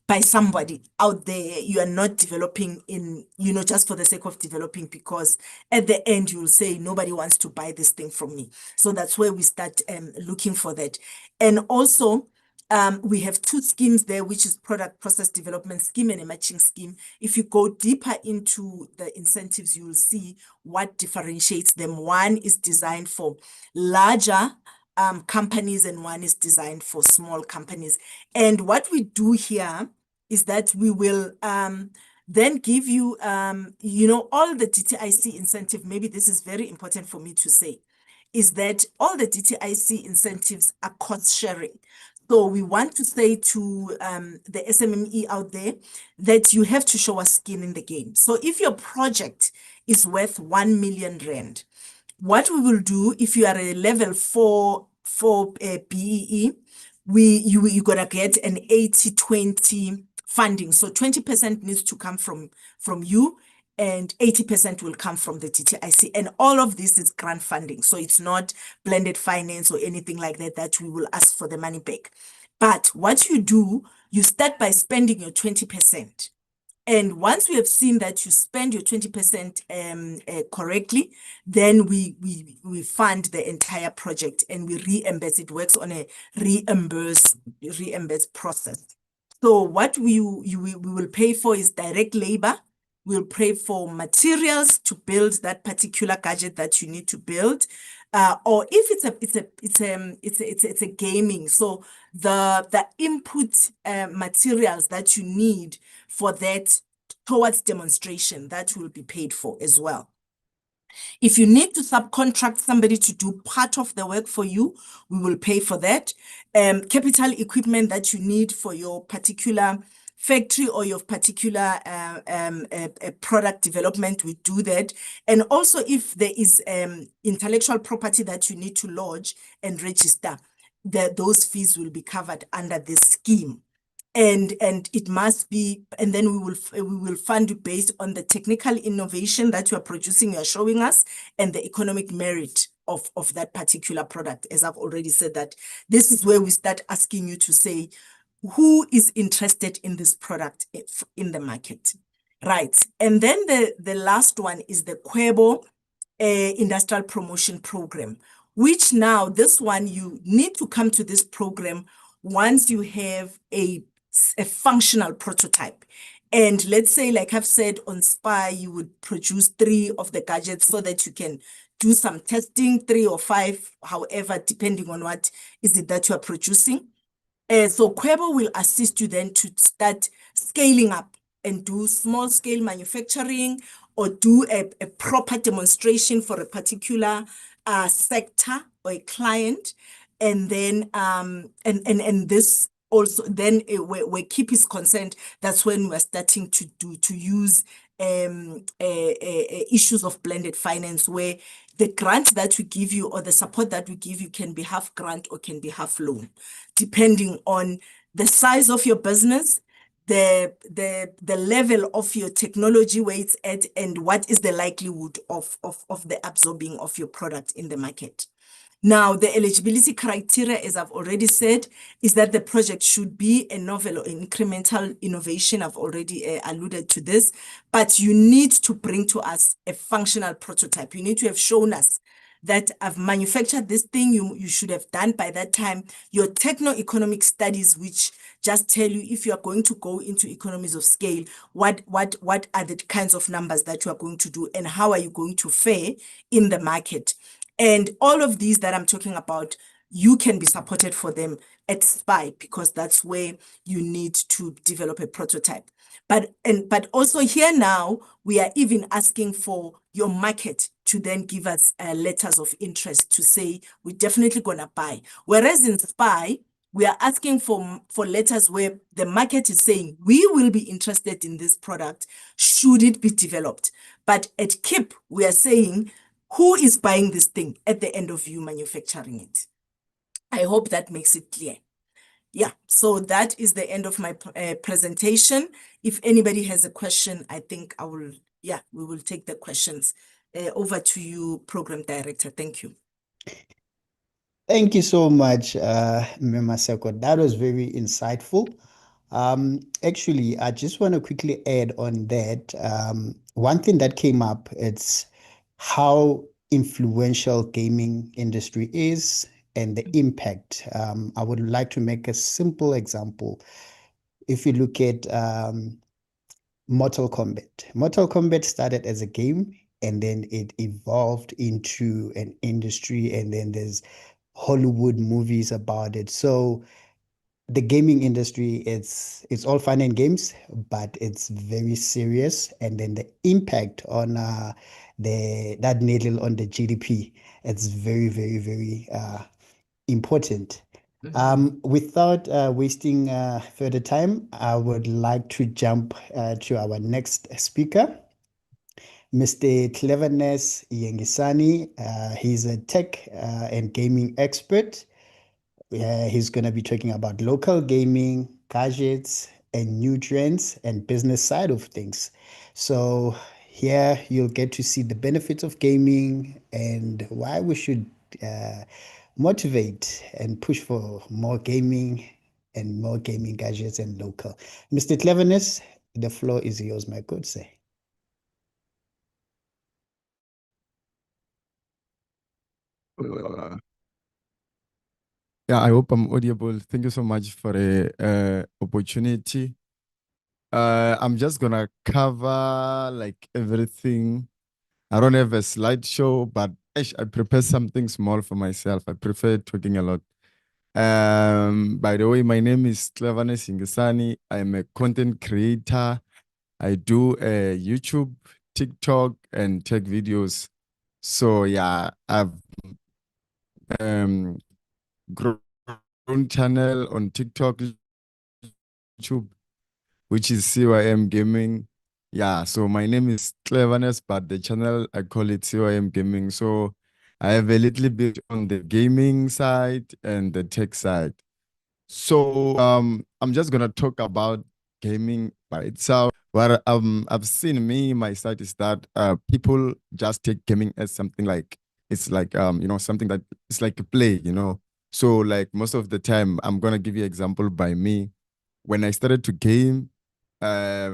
by somebody out there. You are not developing in, just for the sake of developing, because at the end you will say, nobody wants to buy this thing from me. So that's where we start looking for that. And also, we have two schemes there, which is product process development scheme and a matching scheme. If you go deeper into the incentives, you will see what differentiates them. One is designed for larger companies and one is designed for small companies. And what we do here is that we will then give you, all the DTIC incentive. Maybe this is very important for me to say, is that all the DTIC incentives are cost sharing. So we want to say to the SMME out there that you have to show us skin in the game. So if your project is worth 1 million rand, what we will do, if you are a level 4 BEE, you're gonna get an 80-20 funding. So 20% needs to come from you and 80% will come from the DTIC. And all of this is grant funding. So it's not blended finance or anything like that we will ask for the money back. But what you do, you start by spending your 20%. And once we have seen that you spend your 20% correctly, then we fund the entire project and we reimburse. It works on a reimburse process. So what we will pay for is direct labor. We'll pay for materials to build that particular gadget that you need to build, or if it's a gaming. So the input materials that you need for that towards demonstration, that will be paid for as well. If you need to subcontract somebody to do part of the work for you, we will pay for that. Capital equipment that you need for your particular factory or your particular product development, we do that. And also if there is intellectual property that you need to lodge and register, those fees will be covered under this scheme. And it must be, and then we will fund you based on the technical innovation that you are producing, you are showing us, and the economic merit of that particular product. As I've already said, that this is where we start asking you to say, who is interested in this product in the market, right? And then the last one is the Kwebo Industrial Promotion Program, which now this one, you need to come to this program once you have a functional prototype. And let's say, like I've said, on SPY, you would produce 3 of the gadgets so that you can do some testing, 3 or 5, however, depending on what is it that you are producing. So Kwebo will assist you then to start scaling up and do small scale manufacturing or do a proper demonstration for a particular sector or a client. And then, and this also, then where KIP is concerned, that's when we're starting to use issues of blended finance, where the grant that we give you or the support that we give you can be half grant or can be half loan, depending on the size of your business, the level of your technology, where it's at, and what is the likelihood of the absorbing of your product in the market. Now, the eligibility criteria, as I've already said, is that the project should be a novel or incremental innovation. I've already alluded to this, but you need to bring to us a functional prototype. You need to have shown us that I've manufactured this thing. You should have done by that time your techno-economic studies, which just tell you if you are going to go into economies of scale, what are the kinds of numbers that you are going to do and how are you going to fare in the market. And all of these that I'm talking about, you can be supported for them at SPY, because that's where you need to develop a prototype. But also here now, we are even asking for your market to then give us letters of interest to say, we're definitely going to buy. Whereas in SPY, we are asking for letters where the market is saying, we will be interested in this product, should it be developed. But at KIP, we are saying, who is buying this thing at the end of you manufacturing it? I hope that makes it clear. Yeah, so that is the end of my presentation. If anybody has a question, I think we will take the questions. Over to you, Program Director. Thank you. Thank you so much, Maseko. That was very insightful. Actually, I just want to quickly add on that. One thing that came up, it's how influential gaming industry is and the impact. I would like to make a simple example. If you look at Mortal Kombat. Mortal Kombat started as a game and then it evolved into an industry, and then there's Hollywood movies about it. So the gaming industry, it's all fun and games, but it's very serious. And then the impact on that needle on the GDP, it's very, very, very important. Without wasting further time, I would like to jump to our next speaker, Mr. Cleverness Yengisani. He's a tech and gaming expert. He's going to be talking about local gaming, gadgets, and new trends and business side of things. So here you'll get to see the benefits of gaming and why we should motivate and push for more gaming and more gaming gadgets and local. Mr. Cleverness, the floor is yours, my good sir. Yeah, I hope I'm audible. Thank you so much for the opportunity. I'm just gonna cover like everything. I don't have a slideshow, but I prepare something small for myself. I prefer talking a lot. By the way, my name is Cleverness Ingisani. I'm a content creator. I do YouTube, TikTok, and tech videos. So yeah, I've grown channel on TikTok, YouTube, which is CYM Gaming. Yeah, so my name is Cleverness, but the channel, I call it CYM Gaming. So I have a little bit on the gaming side and the tech side. So I'm just gonna talk about gaming by itself. What I've seen my side is that people just take gaming as something like it's like something that it's like a play. So like most of the time, I'm gonna give you an example by me. When I started to game, uh,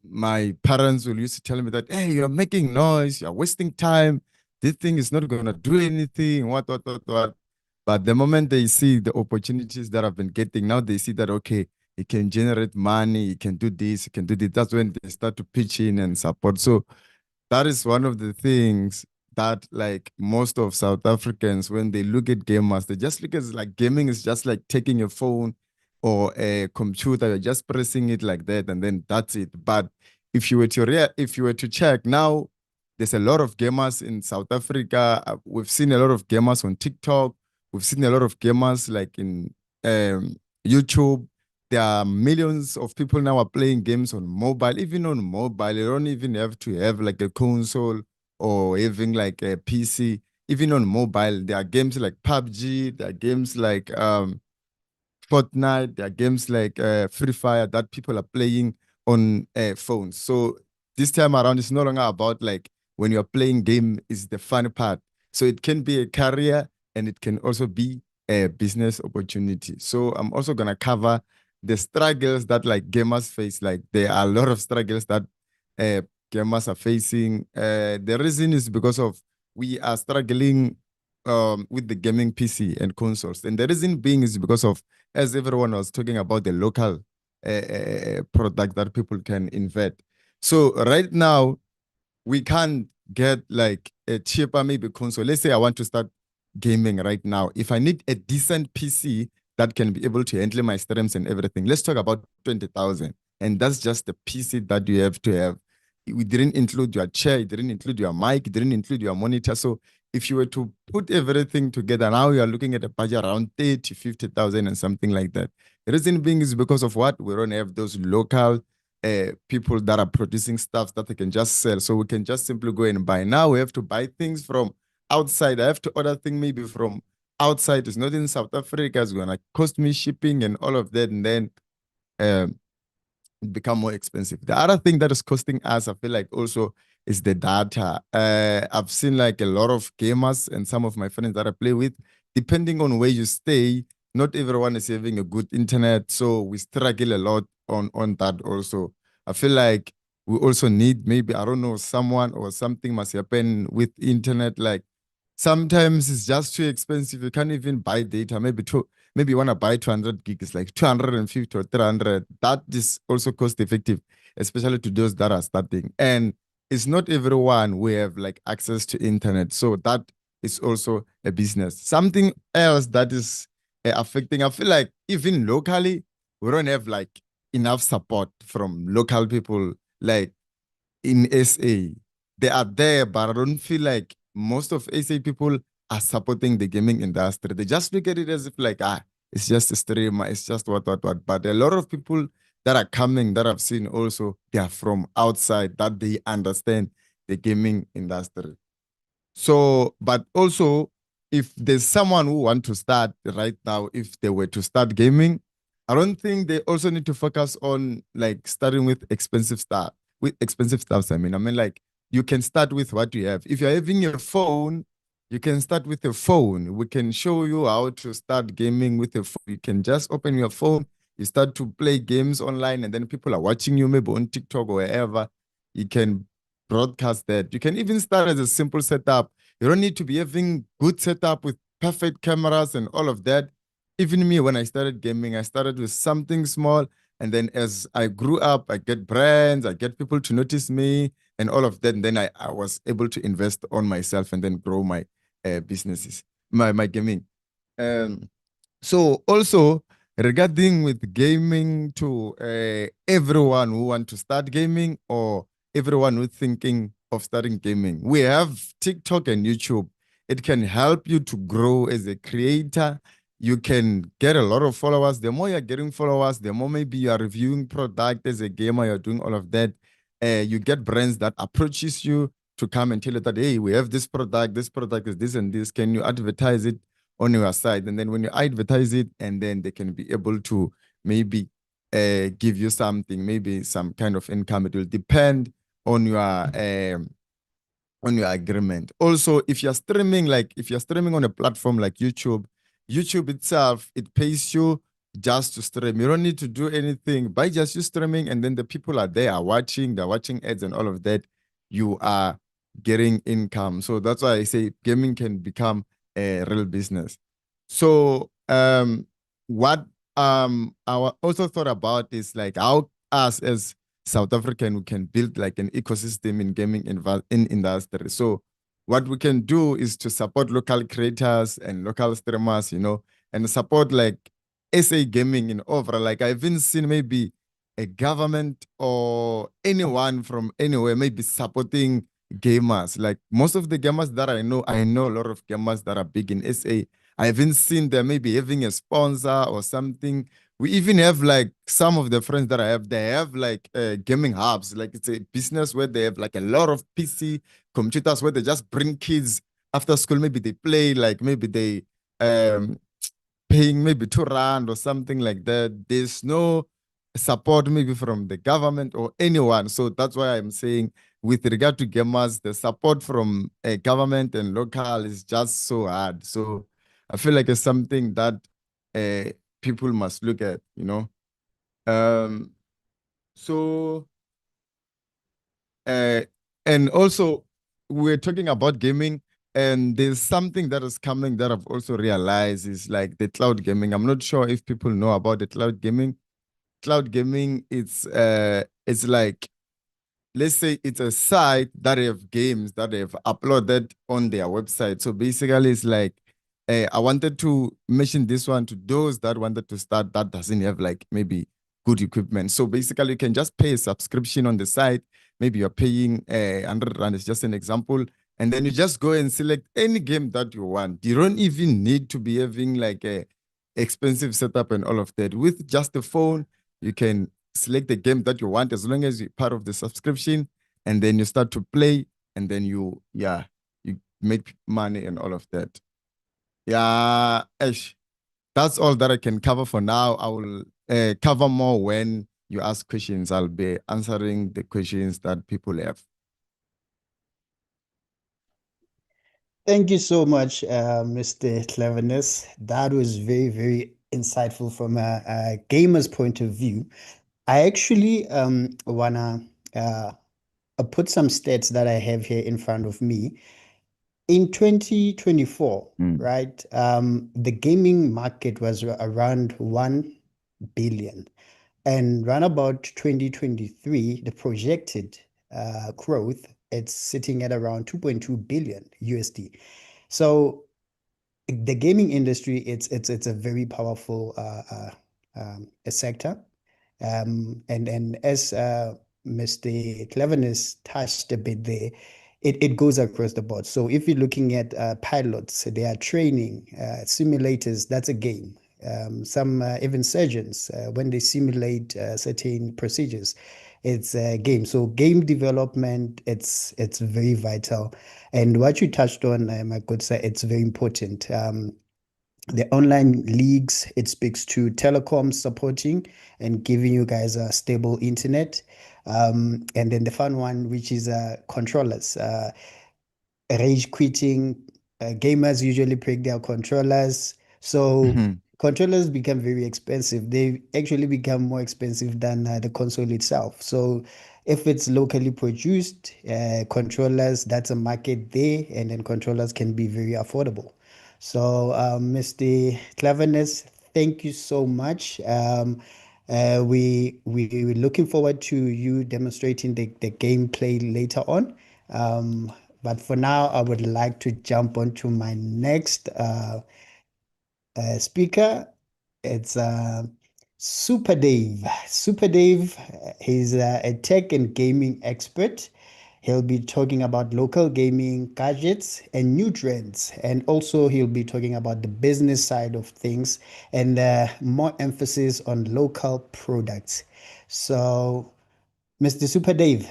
my parents will used to tell me that, hey, you're making noise, you're wasting time. This thing is not gonna do anything. What. But the moment they see the opportunities that I've been getting, now they see that, okay, it can generate money, it can do this, it can do this. That's when they start to pitch in and support. So that is one of the things that like most of South Africans, when they look at gamers, they just look at like gaming is just like taking a phone or a computer, you're just pressing it like that, and then that's it. But if you were to check now, there's a lot of gamers in South Africa. We've seen a lot of gamers on TikTok. We've seen a lot of gamers like in YouTube. There are millions of people now are playing games on mobile. Even on mobile, you don't even have to have like a console or having like a PC. Even on mobile, there are games like PUBG, there are games like Fortnite, there are games like Free Fire that people are playing on phones. So this time around, it's no longer about like when you're playing game is the fun part. So it can be a career and it can also be a business opportunity. So I'm also going to cover the struggles that like gamers face. Like there are a lot of struggles that gamers are facing. The reason is because of we are struggling with the gaming PC and consoles. And the reason being is because of, as everyone was talking about, the local product that people can invent. So right now, we can't get like a cheaper maybe console. Let's say I want to start gaming right now. If I need a decent PC that can be able to handle my streams and everything, let's talk about 20,000. And that's just the PC that you have to have. We didn't include your chair, it didn't include your mic, it didn't include your monitor. So if you were to put everything together, now you are looking at a budget around 30, 50,000 and something like that. The reason being is because of what? We don't have those local people that are producing stuff that they can just sell. So we can just simply go and buy. Now we have to buy things from outside. I have to order things maybe from outside, it's not in South Africa, it's gonna cost me shipping and all of that, and then um it become more expensive. The other thing that is costing us, I feel like also is the data. I've seen like a lot of gamers and some of my friends that I play with, depending on where you stay, not everyone is having a good internet. So we struggle a lot on that also. I feel like we also need maybe, I don't know, someone or something must happen with internet. Like sometimes it's just too expensive. You can't even buy data. Maybe you want to buy 200 gigs, like 250 or 300. That is also cost effective, especially to those that are starting. And it's not everyone who have like access to internet. So that is also a business. Something else that is affecting, I feel like even locally, we don't have like enough support from local people. Like in SA, they are there, but I don't feel like most of SA people are supporting the gaming industry. They just look at it as if like, it's just a streamer, it's just what. But a lot of people that are coming, that I've seen also, they are from outside, that they understand the gaming industry. So, but also, if there's someone who want to start right now, if they were to start gaming, I don't think they also need to focus on like starting with expensive stuff. With expensive stuff, I mean, like you can start with what you have. If you're having a phone, you can start with a phone. We can show you how to start gaming with a phone. You can just open your phone, you start to play games online, and then people are watching you maybe on TikTok or wherever. You can broadcast that. You can even start as a simple setup. You don't need to be having good setup with perfect cameras and all of that. Even me, when I started gaming, I started with something small. And then as I grew up, I get brands, I get people to notice me and all of that. And then I was able to invest on myself and then grow my businesses, my gaming. So also regarding with gaming to everyone who want to start gaming or everyone who's thinking of starting gaming, we have TikTok and YouTube. It can help you to grow as a creator. You can get a lot of followers. The more you're getting followers, the more maybe you are reviewing product as a gamer, you're doing all of that. You get brands that approaches you to come and tell you that, hey, we have this product is this and this. Can you advertise it on your side? And then when you advertise it, and then they can be able to maybe give you something, maybe some kind of income. It will depend on your agreement. Also, if you're streaming, like if you're streaming on a platform like YouTube, YouTube itself, it pays you just to stream. You don't need to do anything by just you streaming, and then the people are there are watching, they're watching ads and all of that. You are getting income. So that's why I say gaming can become a real business. So what I also thought about is like how us as South African we can build like an ecosystem in gaming in industry. So what we can do is to support local creators and local streamers, and support like SA gaming in overall. Like I've even seen maybe a government or anyone from anywhere maybe supporting gamers. Like most of the gamers that I know a lot of gamers that are big in SA. I haven't seen them maybe having a sponsor or something. We even have like some of the friends that I have, they have like gaming hubs. Like it's a business where they have like a lot of PC computers where they just bring kids after school. Maybe they play, like maybe they paying maybe 2 rand or something like that. There's no support maybe from the government or anyone. So that's why I'm saying with regard to gamers, the support from a government and local is just so hard. So I feel like it's something that people must look at. So and also we're talking about gaming, and there's something that is coming that I've also realized is like the cloud gaming. I'm not sure if people know about the cloud gaming. Cloud gaming, it's like, let's say it's a site that have games that they've uploaded on their website. So basically it's like, I wanted to mention this one to those that wanted to start that doesn't have like maybe good equipment. So basically you can just pay a subscription on the site. Maybe you're paying 100 rand, it's just an example. And then you just go and select any game that you want. You don't even need to be having like a expensive setup and all of that. With just a phone, you can select the game that you want as long as you're part of the subscription, and then you start to play, and then you make money and all of that. Yeah, Ash, that's all that I can cover for now. I will cover more when you ask questions. I'll be answering the questions that people have. Thank you so much, Mr. Cleverness. That was very, very insightful from a gamer's point of view. I actually wanna put some stats that I have here in front of me. In 2024, right, the gaming market was around 1 billion. And around about 2023, the projected growth, it's sitting at around 2.2 billion USD. So the gaming industry, it's a very powerful a sector. And as Mr. Cleverness touched a bit there, it goes across the board. So if you're looking at pilots, they are training, simulators, that's a game. Some even surgeons, when they simulate certain procedures, it's a game. So game development, it's very vital. And what you touched on, my good sir, it's very important. The online leagues, it speaks to telecoms supporting and giving you guys a stable internet. And then the fun one, which is controllers. Rage quitting. Gamers usually break their controllers. So controllers become very expensive. They actually become more expensive than the console itself. So if it's locally produced, controllers, that's a market there, and then controllers can be very affordable. So, Mr. Cleverness, thank you so much. We're looking forward to you demonstrating the gameplay later on. But for now, I would like to jump on to my next speaker. It's Super Dave. Super Dave, he's a tech and gaming expert. He'll be talking about local gaming gadgets and new trends. And also, he'll be talking about the business side of things and more emphasis on local products. So, Mr. Super Dave,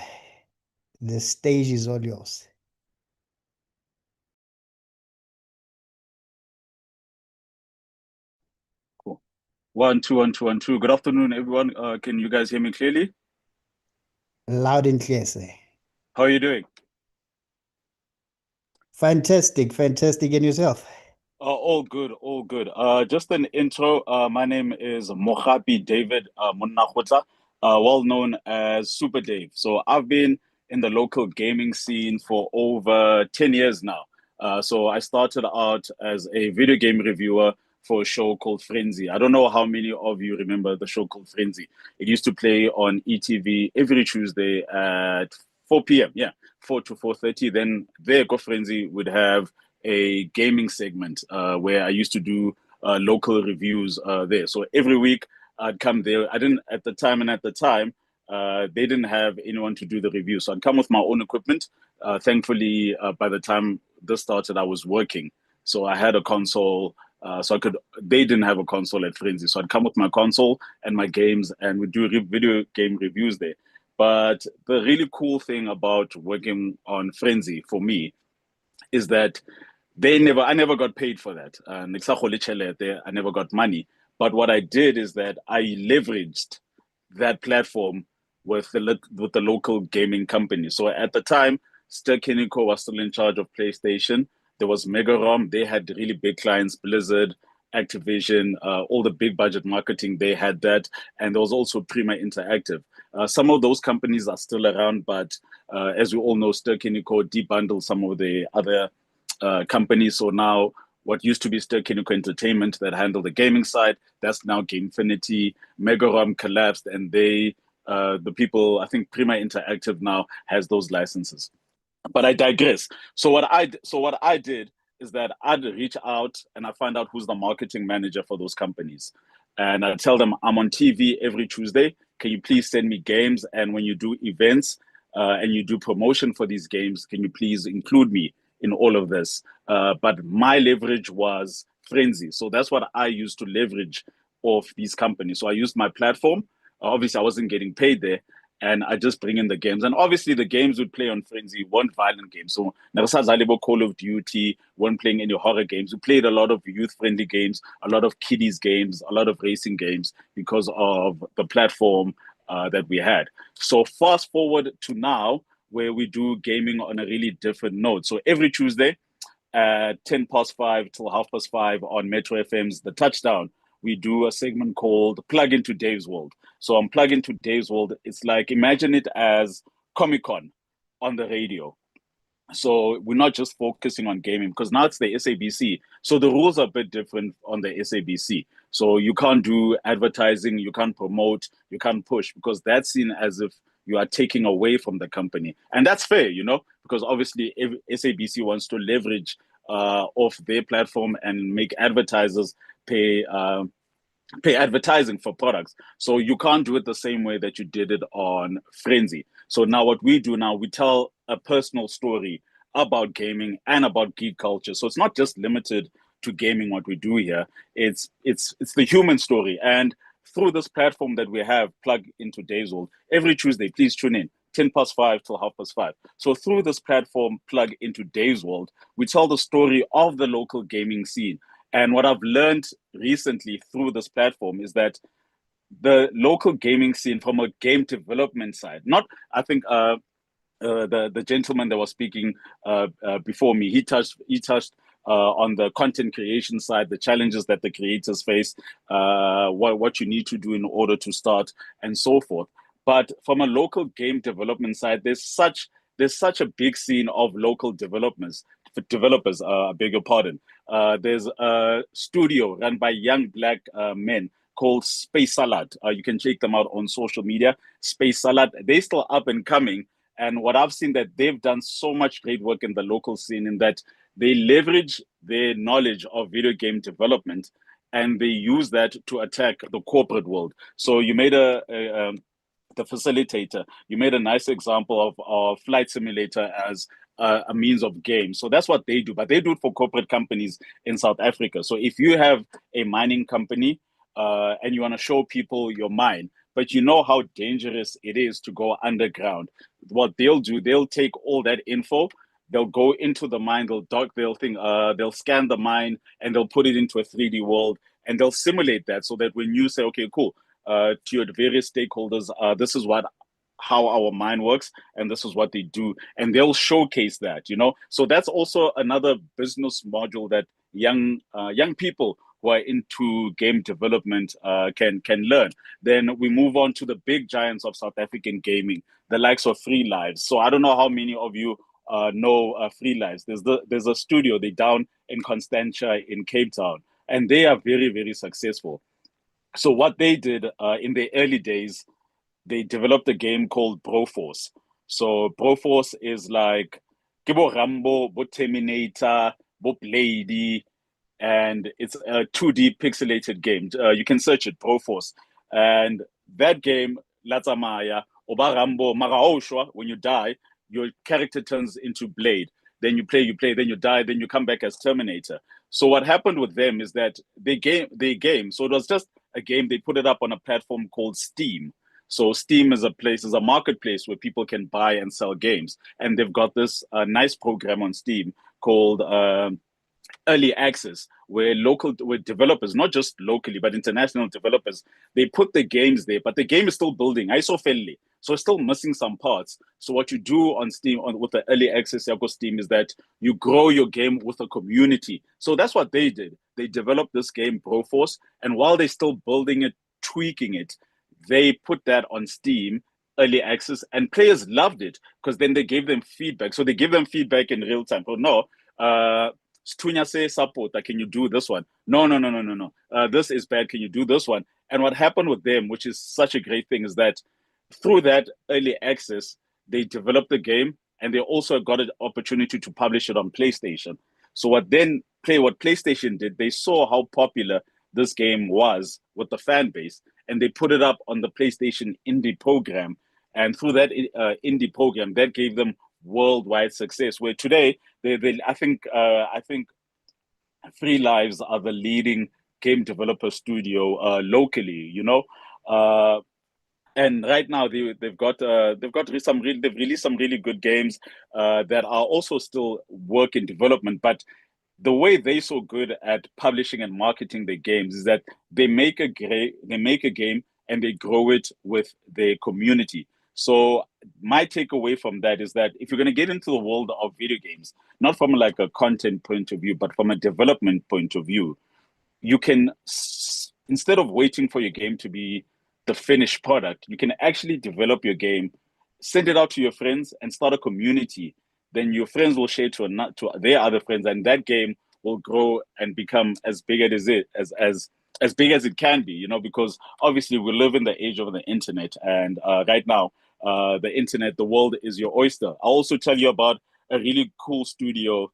the stage is all yours. Cool. 1, 2, 1, 2, 1, 2. Good afternoon, everyone. Can you guys hear me clearly? Loud and clear, sir. How are you doing? Fantastic, fantastic. And yourself? All good, all good. Just an intro. My name is Mohapi David Munnakgotla, well known as Super Dave. So I've been in the local gaming scene for over 10 years now. So I started out as a video game reviewer for a show called Frenzy. I don't know how many of you remember the show called Frenzy. It used to play on ETV every Tuesday at 4 p.m. Yeah, 4 to 4:30. Then there, Go Frenzy would have a gaming segment where I used to do local reviews there. So every week I'd come there. I didn't at the time, they didn't have anyone to do the review. So I'd come with my own equipment. Thankfully, by the time this started, I was working. So I had a console. They didn't have a console at Frenzy. So I'd come with my console and my games and we'd do video game reviews there. But the really cool thing about working on Frenzy for me is that I never got paid for that. I never got money. But what I did is that I leveraged that platform with the local gaming company. So at the time, Ster-Kinekor was still in charge of PlayStation. There was Megarom. They had really big clients, Blizzard, Activision, all the big budget marketing. They had that. And there was also Prima Interactive. Some of those companies are still around, but as we all know, Ster-Kinekor debundled some of the other companies. So now what used to be Ster-Kinekor Entertainment that handled the gaming side, that's now Gamefinity. Megarom collapsed and the people, I think Prima Interactive now has those licenses. But I digress. So what I did is that I'd reach out and I find out who's the marketing manager for those companies. And I tell them I'm on TV every Tuesday. Can you please send me games? And when you do events and you do promotion for these games, can you please include me in all of this? But my leverage was Frenzy. So that's what I used to leverage off these companies. So I used my platform. Obviously, I wasn't getting paid there. and I just bring in the games. And obviously the games would play on Frenzy weren't violent games. So Nagasazalibo Call of Duty, weren't playing any horror games. We played a lot of youth-friendly games, a lot of kiddies games, a lot of racing games because of the platform that we had. So fast forward to now, where we do gaming on a really different note. So every Tuesday at 5:10 till 5:30 on Metro FM's The Touchdown, we do a segment called Plug into Dave's World. So on Plug into Dave's World, it's like, imagine it as Comic-Con on the radio. So we're not just focusing on gaming because now it's the SABC. So the rules are a bit different on the SABC. So you can't do advertising, you can't promote, you can't push because that's seen as if you are taking away from the company. And that's fair, because obviously if SABC wants to leverage off their platform and make advertisers pay advertising for products. So you can't do it the same way that you did it on Frenzy. So now what we do now, we tell a personal story about gaming and about geek culture. So it's not just limited to gaming what we do here. It's the human story. And through this platform that we have, Plug into Dave's World, every Tuesday, please tune in, 5:10 till 5:30. So through this platform, Plug into Dave's World, we tell the story of the local gaming scene. And what I've learned recently through this platform is that the local gaming scene from a game development side, not, I think, the gentleman that was speaking before me, he touched on the content creation side, the challenges that the creators face, what you need to do in order to start, and so forth. But from a local game development side, there's such a big scene of local developers. I beg your pardon. There's a studio run by young black men called Space Salad. You can check them out on social media. Space Salad. They're still up and coming. And what I've seen that they've done so much great work in the local scene in that they leverage their knowledge of video game development and they use that to attack the corporate world. So you made the facilitator, you made a nice example of Flight Simulator as a means of game. So that's what they do, but they do it for corporate companies in South Africa. So if you have a mining company and you want to show people your mine, but you know how dangerous it is to go underground, what they'll do, they'll take all that info, they'll go into the mine, they'll scan the mine and they'll put it into a 3D world and they'll simulate that so that when you say, okay, cool, to your various stakeholders, this is how our mine works and this is what they do, and they'll showcase that. So that's also another business module that young people who are into game development can learn. Then we move on to the big giants of South African gaming, the likes of Free Lives. So I don't know how many of you know Free Lives. There's a studio, they down in Constantia in Cape Town, and they are very, very successful. So what they did in the early days, they developed a game called Broforce. So Broforce is like Kibo Rambo, Bo Terminator, Bo Blady, and it's a 2D pixelated game. You can search it, Broforce. And that game, Latamaya, Oba Rambo, Maraoshwa, when you die, your character turns into Blade. Then you play, then you die, then you come back as Terminator. So what happened with them is that they game. So it was just a game. They put it up on a platform called Steam. So Steam is a marketplace where people can buy and sell games. And they've got this nice program on Steam called Early Access, where developers, not just locally, but international developers, they put the games there, but the game is still building. ISO-friendly. So it's still missing some parts. So what you do on Steam, with the Early Access Steam, is that you grow your game with a community. So that's what they did. They developed this game, Broforce, and while they're still building it, tweaking it, they put that on Steam, Early Access, and players loved it because then they gave them feedback. So they give them feedback in real time. Oh, no, Stunya say support, can you do this one? No. This is bad. Can you do this one? And what happened with them, which is such a great thing, is that through that early access, they developed the game and they also got an opportunity to publish it on PlayStation. So what PlayStation did, they saw how popular this game was with the fan base, and they put it up on the PlayStation Indie program. And through that indie program, that gave them worldwide success. Where today, I think Free Lives are the leading game developer studio locally. And right now they've released some really good games that are also still work in development. But the way they're so good at publishing and marketing their games is that they make a game and they grow it with their community. So my takeaway from that is that if you're going to get into the world of video games, not from like a content point of view, but from a development point of view, you can, instead of waiting for your game to be the finished product, you can actually develop your game, send it out to your friends, and start a community. Then your friends will share to their other friends, and that game will grow and become as big as big as it can be. You know, because obviously we live in the age of the internet, and right now, the internet, the world is your oyster. I'll also tell you about a really cool studio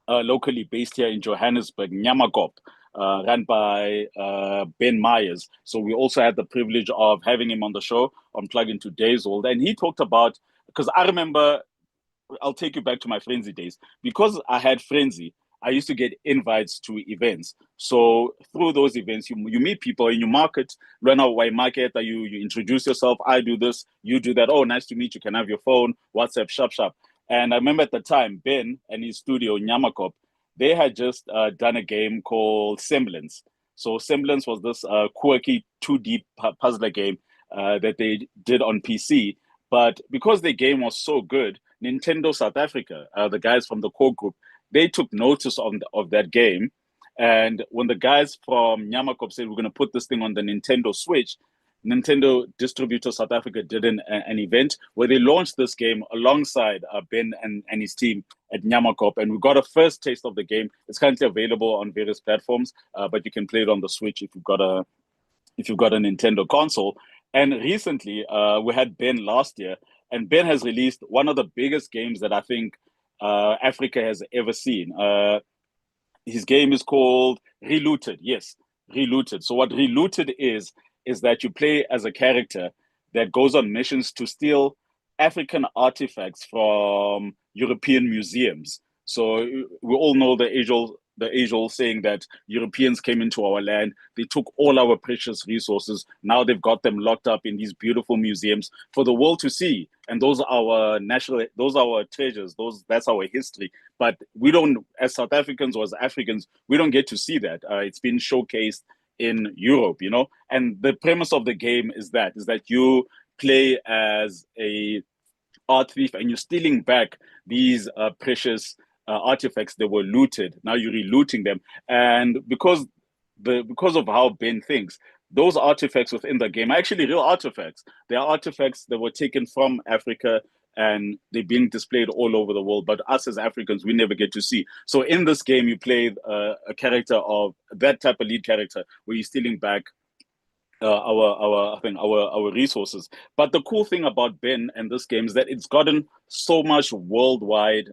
locally based here in Johannesburg, Nyamakop, run by Ben Myers. So we also had the privilege of having him on the show on Plug Into Days Old. And he talked about, because I remember, I'll take you back to my Frenzy days. Because I had Frenzy, I used to get invites to events. So through those events, you meet people in your market, learn how I market, you introduce yourself, I do this, you do that. Oh, nice to meet you. Can I have your phone? WhatsApp, sharp. And I remember at the time, Ben and his studio, Nyamakop, they had just done a game called Semblance. So Semblance was this quirky 2D puzzler game that they did on PC. But because the game was so good, Nintendo South Africa, the guys from the core group, they took notice of that game. And when the guys from Nyamakop said, we're going to put this thing on the Nintendo Switch, Nintendo Distributors South Africa did an event where they launched this game alongside Ben and his team at Nyamakop, and we got a first taste of the game. It's currently available on various platforms, but you can play it on the Switch if you've got a Nintendo console. And recently, we had Ben last year, and Ben has released one of the biggest games that I think Africa has ever seen. His game is called Relooted. Yes, Relooted. So what Relooted is that you play as a character that goes on missions to steal African artifacts from European museums. So we all know the age-old saying that Europeans came into our land, they took all our precious resources. Now they've got them locked up in these beautiful museums for the world to see. And those are our treasures. That's our history. But we don't, as South Africans or as Africans, we don't get to see that. It's been showcased in Europe, you know. And the premise of the game is that you play as a art thief and you're stealing back these precious artifacts that were looted. Now you're relooting them, and because of how Ben thinks, those artifacts within the game are actually real artifacts. They are artifacts that were taken from Africa and they're being displayed all over the world. But us as Africans, we never get to see. So in this game, you play a character of that type of lead character where you're stealing back our resources. But the cool thing about Ben and this game is that it's gotten so much worldwide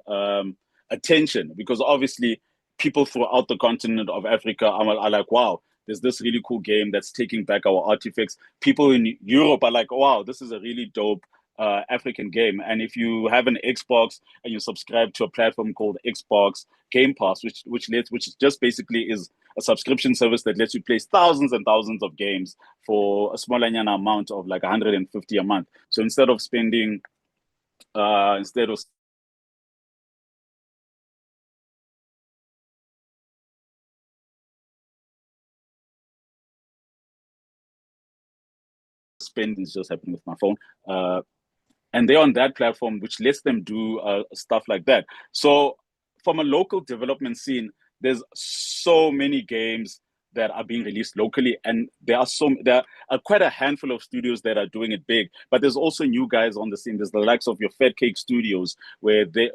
attention, because obviously people throughout the continent of Africa are like, wow, there's this really cool game that's taking back our artifacts. People in Europe are like, wow, this is a really dope African game. And if you have an Xbox and you subscribe to a platform called Xbox Game Pass, which just basically is a subscription service that lets you play thousands and thousands of games for a small amount of like 150 a month. So instead of spending spending is just happening with my phone. And they're on that platform, which lets them do stuff like that. So from a local development scene, there's so many games that are being released locally, and there are quite a handful of studios that are doing it big. But there's also new guys on the scene. There's the likes of your Fed Cook Studios, where they're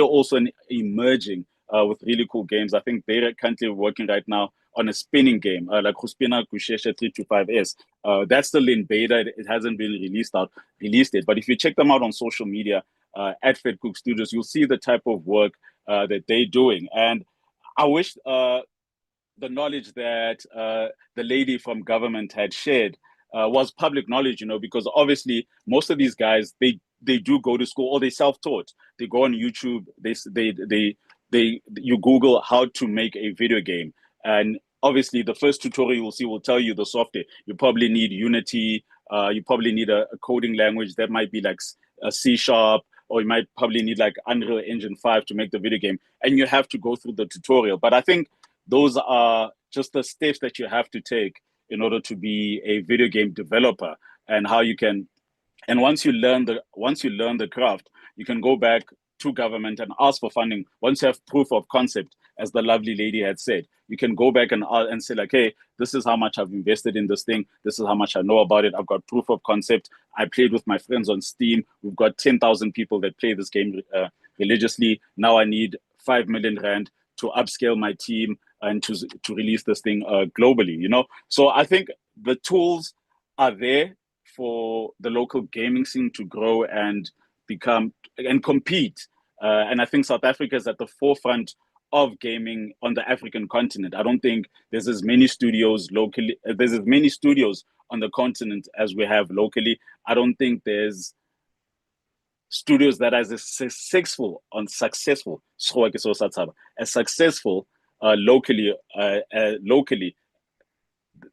also emerging with really cool games. I think they're currently working right now on a spinning game, like Huspina Kushesha 325S. That's still in beta. It hasn't been released yet. But if you check them out on social media at Fed Cook Studios, you'll see the type of work that they're doing. And I wish the knowledge that the lady from government had shared was public knowledge, you know, because obviously most of these guys, they do go to school or they self-taught. They go on YouTube, you Google how to make a video game, and obviously the first tutorial you'll see will tell you the software. You probably need Unity. You probably need a coding language that might be like a C#, or you might probably need like Unreal Engine 5 to make the video game. And you have to go through the tutorial. But I think those are just the steps that you have to take in order to be a video game developer, and how you can. And once you learn the craft, you can go back to government and ask for funding. Once you have proof of concept, as the lovely lady had said, you can go back and say like, hey, this is how much I've invested in this thing. This is how much I know about it. I've got proof of concept. I played with my friends on Steam. We've got 10,000 people that play this game religiously. Now I need 5 million rand to upscale my team and to release this thing globally, you know? So I think the tools are there for the local gaming scene to grow and become and compete. And I think South Africa is at the forefront of gaming on the African continent. I don't think there's as many studios locally. There's as many studios on the continent as we have locally. I don't think there's studios that are as successful locally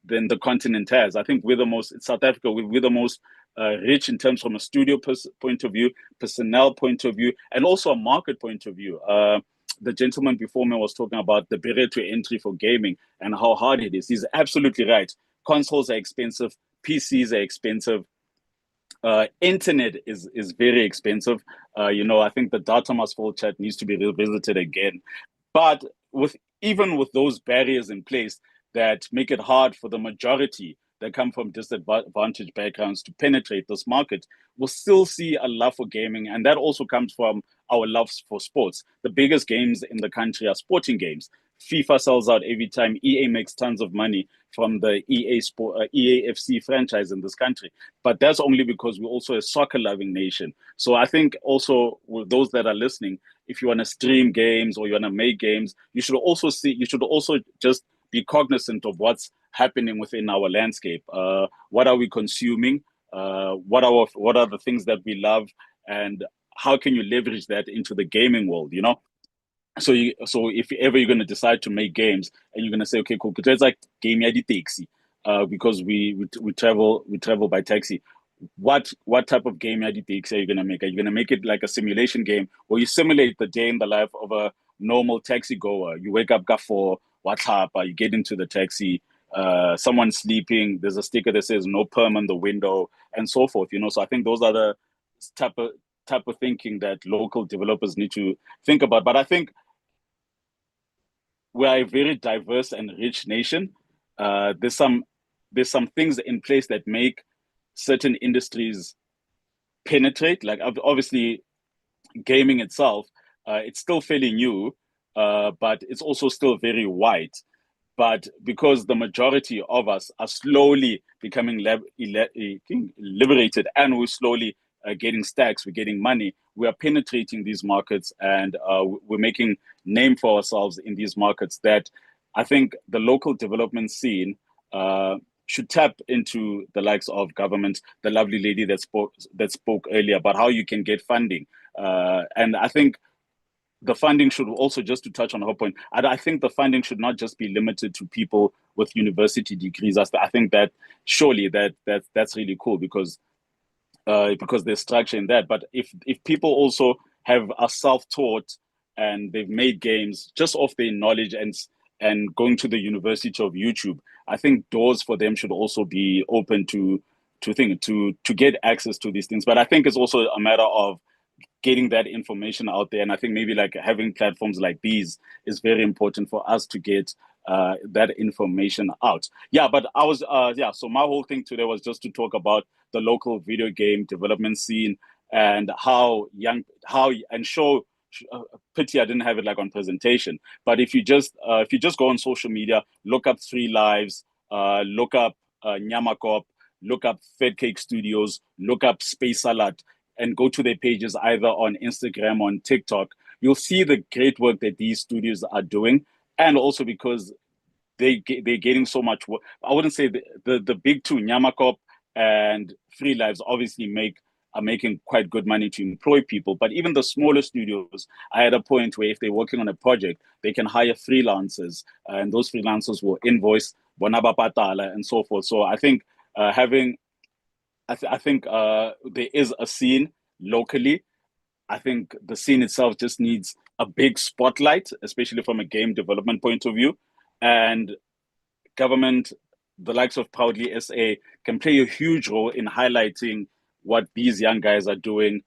than the continent has. I think we're the most, South Africa, we're the most rich in terms from a studio point of view, personnel point of view, and also a market point of view. The gentleman before me was talking about the barrier to entry for gaming and how hard it is. He's absolutely right. Consoles are expensive, PCs are expensive, internet is very expensive. I think the data must fall chat needs to be revisited again. But even with those barriers in place that make it hard for the majority that come from disadvantaged backgrounds to penetrate this market, we'll still see a love for gaming. And that also comes from our love for sports. The biggest games in the country are sporting games. FIFA sells out every time. EA makes tons of money from the EAFC franchise in this country. But that's only because we're also a soccer-loving nation. So I think also with those that are listening, if you want to stream games or you want to make games, you should also just be cognizant of what's happening within our landscape. What are we consuming? What are the things that we love? And how can you leverage that into the gaming world, you know? So if ever you're going to decide to make games and you're going to say, okay, cool, it's like game yadi taxi, because we travel by taxi. What type of game yadi taxi are you going to make? Are you going to make it like a simulation game where you simulate the day in the life of a normal taxi goer? You wake up, for what's up? You get into the taxi, someone's sleeping. There's a sticker that says no perm on the window and so forth. You know, so I think those are the type of thinking that local developers need to think about. But I think we are a very diverse and rich nation. There's some things in place that make certain industries penetrate. Like obviously, gaming itself, it's still fairly new, but it's also still very white. But because the majority of us are slowly becoming liberated, and we're slowly getting stacks, we're getting money, we are penetrating these markets, and we're making name for ourselves in these markets that I think the local development scene should tap into the likes of government. The lovely lady that spoke earlier about how you can get funding. And I think the funding should also, just to touch on her point, I think the funding should not just be limited to people with university degrees. I think that surely that's really cool because there's structure in that. But if people also are self-taught and they've made games just off their knowledge and going to the University of YouTube, I think doors for them should also be open to get access to these things. But I think it's also a matter of getting that information out there. And I think maybe like having platforms like these is very important for us to get that information out. Yeah, but I was, so my whole thing today was just to talk about the local video game development scene and show, pity I didn't have it like on presentation, but if you just go on social media, look up 3 Lives, look up Nyamakop, look up Fed Cake Studios, look up Space Salad, and go to their pages either on Instagram or on TikTok, you'll see the great work that these studios are doing. And also because they're getting so much work. I wouldn't say the big two, Nyamakop and 3 Lives, obviously make are making quite good money to employ people. But even the smaller studios are at a point where if they're working on a project, they can hire freelancers, and those freelancers will invoice Bonaba Patala and so forth. So I think I think there is a scene locally. I think the scene itself just needs a big spotlight, especially from a game development point of view. And government, the likes of Proudly SA, can play a huge role in highlighting what these young guys are doing,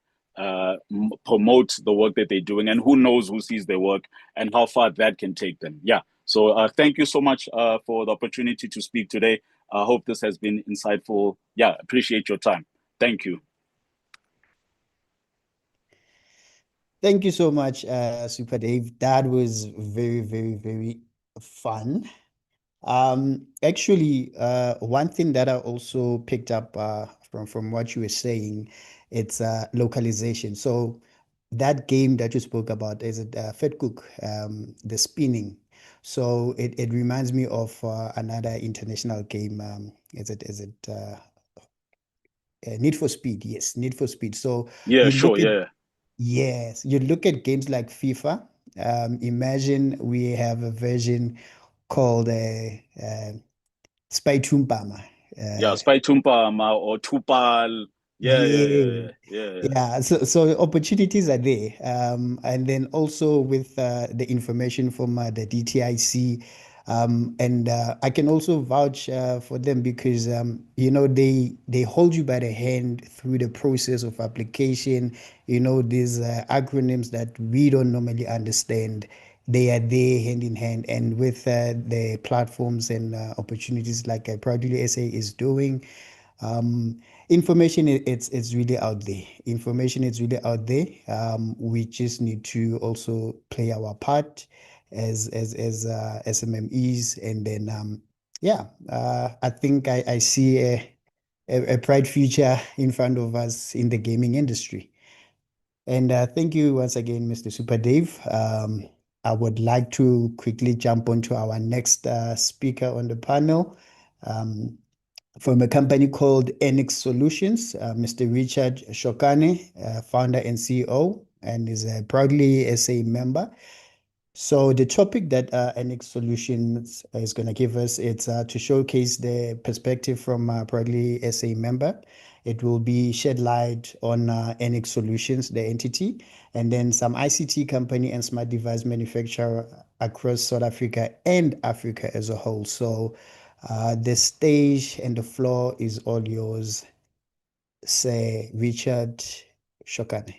promote the work that they're doing, and who knows who sees their work and how far that can take them. Yeah. So thank you so much for the opportunity to speak today. I hope this has been insightful. Yeah, appreciate your time. Thank you. Thank you so much, Super Dave. That was very, very, very fun. Actually, one thing that I also picked up from what you were saying, it's localization. So that game that you spoke about, is it Fat Cook, the spinning. So it reminds me of another international game. Is it Need for Speed? Yes, Need for Speed. So Yeah, you sure. look at Yeah. yes, you look at games like FIFA. Imagine we have a version called Spy Tumpama. Yeah, Spy Tumpama or Tupal. Yeah, yeah, yeah, Yeah, yeah, yeah, yeah. yeah. So opportunities are there. And then also with the information from the DTIC, and I can also vouch for them because they hold you by the hand through the process of application. These acronyms that we don't normally understand. They are there hand in hand, and with the platforms and opportunities like Proudly SA is doing. Information it's really out there. Information is really out there. We just need to also play our part as SMMEs, and then I think I see a bright future in front of us in the gaming industry. And thank you once again, Mr. Super Dave. I would like to quickly jump onto our next speaker on the panel. From a company called Enix Solutions, Mr. Richard Shokane, founder and CEO, and is a proudly SA member. So the topic that Enix Solutions is going to give us, it's to showcase the perspective from proudly SA member. It will be shed light on Enix Solutions, the entity, and then some ICT company and smart device manufacturer across South Africa and Africa as a whole. So the stage and the floor is all yours, Sir Richard Shokane.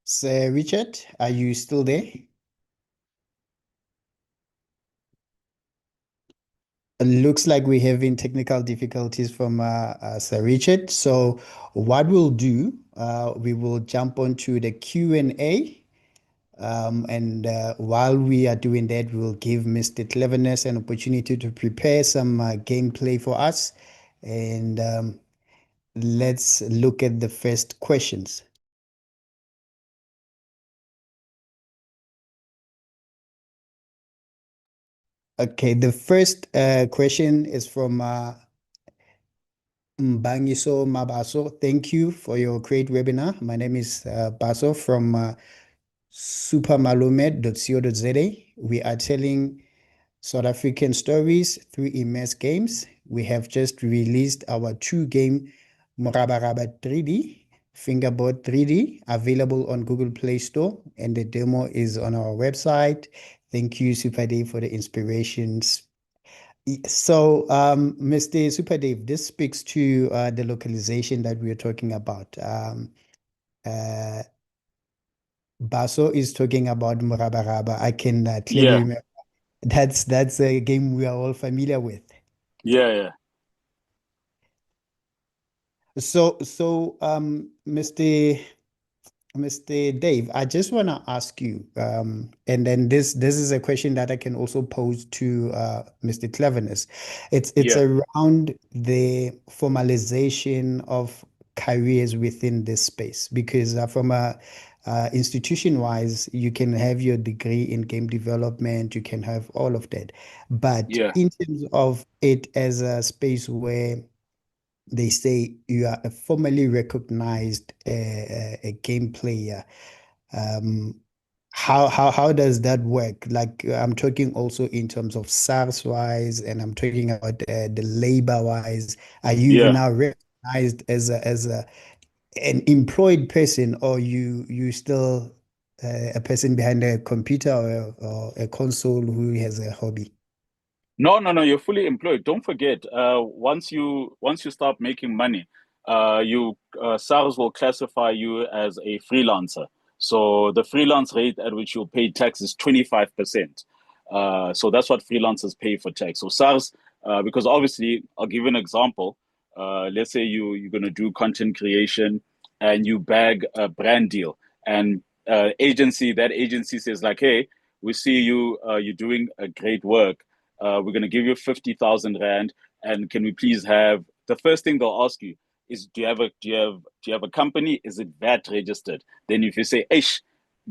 Sir Richard, are you still there? It looks like we're having technical difficulties from Sir Richard. So what we'll do, we will jump onto the Q&A. And while we are doing that, we'll give Mr. Cleverness an opportunity to prepare some gameplay for us. And let's look at the first questions. Okay, the first question is from Mbangiso Mabaso. Thank you for your great webinar. My name is Baso from supermalumed.co.za. We are telling South African stories through immense games. We have just released our 2-game Morabaraba 3D Fingerboard 3D, available on Google Play Store, and the demo is on our website. Thank you, Super Dave, for the inspirations. So, Mr. Super Dave, this speaks to the localization that we are talking about. Baso is talking about Murabaraba. I can clearly Yeah, remember. That's a game we are all familiar with. yeah. So, Mr. Dave, I just want to ask you, and then this is a question that I can also pose to Mr. Cleverness. It's Yeah. around the formalization of careers within this space, because from a institution-wise, you can have your degree in game development, you can have all of that, but Yeah. in terms of it as a space where they say you are a formally recognized a game player. How does that work? Like I'm talking also in terms of SARS wise, and I'm talking about the labor wise. Are you Yeah. now recognized as an employed person, or you still a person behind a computer or a console who has a hobby? No, you're fully employed. Don't forget, once you start making money, SARS will classify you as a freelancer. So the freelance rate at which you'll pay tax is 25%. So that's what freelancers pay for tax. So SARS, because obviously, I'll give you an example. Let's say you're going to do content creation and you bag a brand deal, and that agency says like, hey, we see you're doing a great work. We're going to give you 50,000 rand, and can we please have the first thing they'll ask you is, do you have a company? Is it VAT registered? Then if you say, "Eish,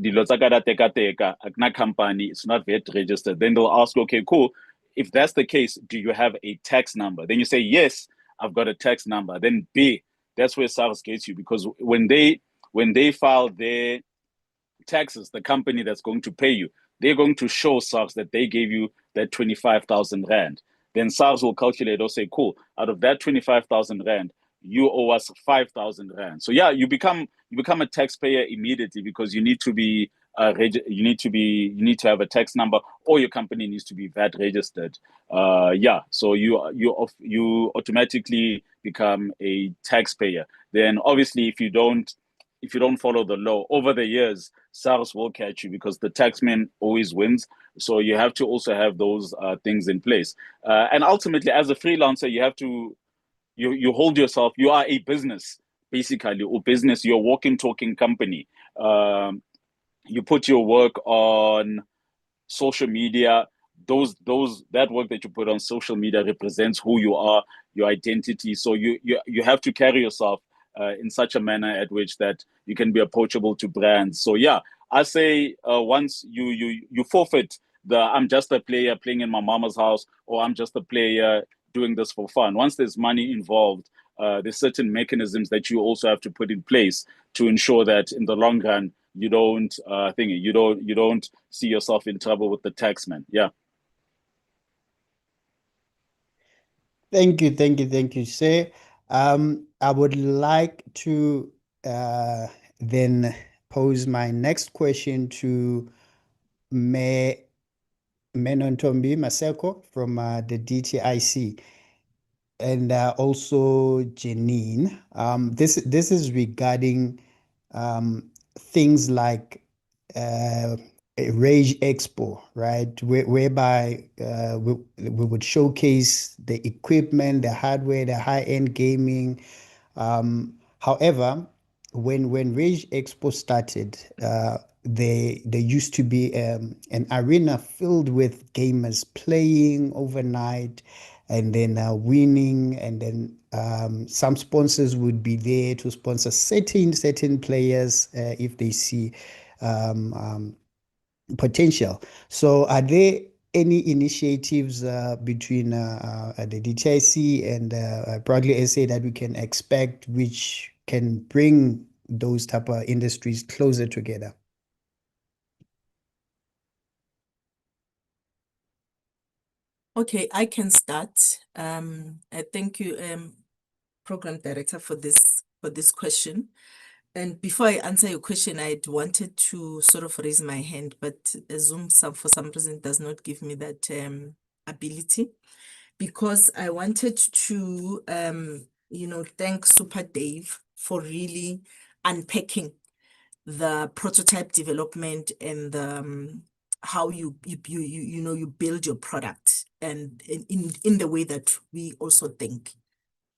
dilo tsa ka da teka akna company, it's not VAT registered," then they'll ask, okay, cool. If that's the case, do you have a tax number? Then you say, yes, I've got a tax number. Then B, that's where SARS gets you, because when they file their taxes, the company that's going to pay you, they're going to show SARS that they gave you that 25,000 rand. Then SARS will calculate or say, cool, out of that 25,000 rand, you owe us 5,000 rand. So yeah, you become a taxpayer immediately, because you need to have a tax number, or your company needs to be VAT registered. So you automatically become a taxpayer. Then obviously, if you don't follow the law over the years, SARS will catch you, because the taxman always wins. So you have to also have those things in place. And ultimately, as a freelancer, you have to you hold yourself. You are a business, basically, or business. You're a walking, talking company. You put your work on social media. That work that you put on social media represents who you are, your identity. So you have to carry yourself in such a manner at which that you can be approachable to brands. So yeah, I say once you forfeit the I'm just a player playing in my mama's house, or I'm just a player doing this for fun. Once there's money involved, there's certain mechanisms that you also have to put in place to ensure that in the long run you don't you don't see yourself in trouble with the taxman. Yeah. Thank you, sir. I would like to then pose my next question to Menontombi Maseko from the DTIC, and also Janine. This is regarding things like a Rage Expo, right? Whereby we would showcase the equipment, the hardware, the high-end gaming. However, when Rage Expo started, there used to be an arena filled with gamers playing overnight and then winning, and then some sponsors would be there to sponsor certain players if they see potential. So are there any initiatives between the DTIC and Proudly SA that we can expect, which can bring those type of industries closer together? Okay, I can start. Thank you, Program Director, for this question. And before I answer your question, I'd wanted to sort of raise my hand, but Zoom for some reason does not give me that ability, because I wanted to thank Super Dave for really unpacking the prototype development and how you build your product, and in the way that we also think.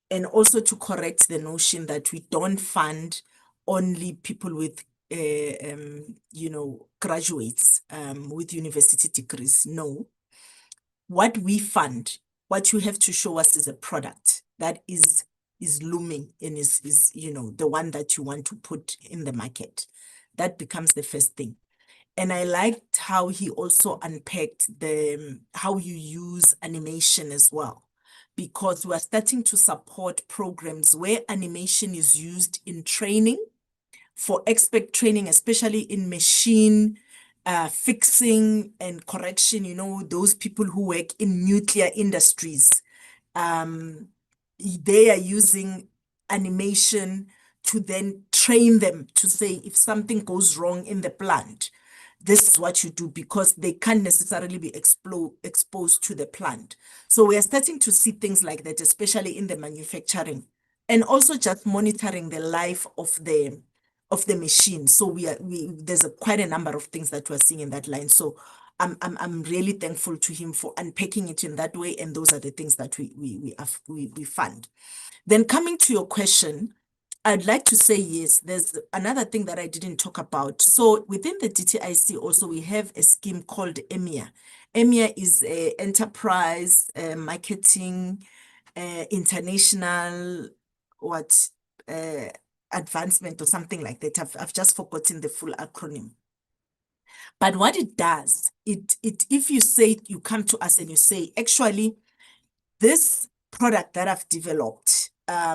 And also to correct the notion that we don't fund only people with graduates with university degrees. No. What we fund, what you have to show us is a product that is looming and is the one that you want to put in the market. That becomes the first thing. And I liked how he also unpacked how you use animation as well, because we are starting to support programs where animation is used in training, for expert training, especially in machine fixing and correction, those people who work in nuclear industries. They are using animation to then train them to say, if something goes wrong in the plant, this is what you do, because they can't necessarily be exposed to the plant. So we are starting to see things like that, especially in the manufacturing, and also just monitoring the life of the machine. So there's quite a number of things that we're seeing in that line. So I'm really thankful to him for unpacking it in that way, and those are the things that we fund. Then coming to your question, I'd like to say, yes, there's another thing that I didn't talk about. So within the DTIC also, we have a scheme called EMEA. EMEA is a enterprise marketing international advancement or something like that. I've just forgotten the full acronym. But what it does, if you come to us and you say, actually, this product that I've developed there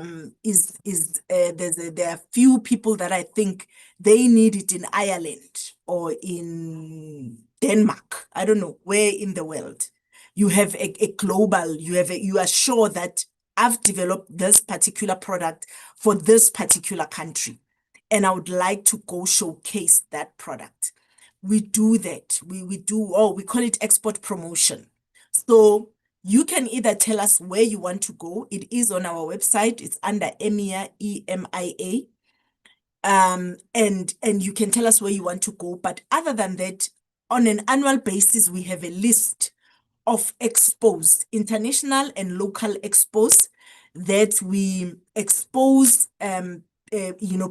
are few people that I think they need it in Ireland or in Denmark. I don't know where in the world. You have a global, you are sure that I've developed this particular product for this particular country, and I would like to go showcase that product. We do that. We call it export promotion. So you can either tell us where you want to go. It is on our website. It's under EMEA, EMIA. And you can tell us where you want to go. But other than that, on an annual basis, we have a list of expos, international and local expos, that we expose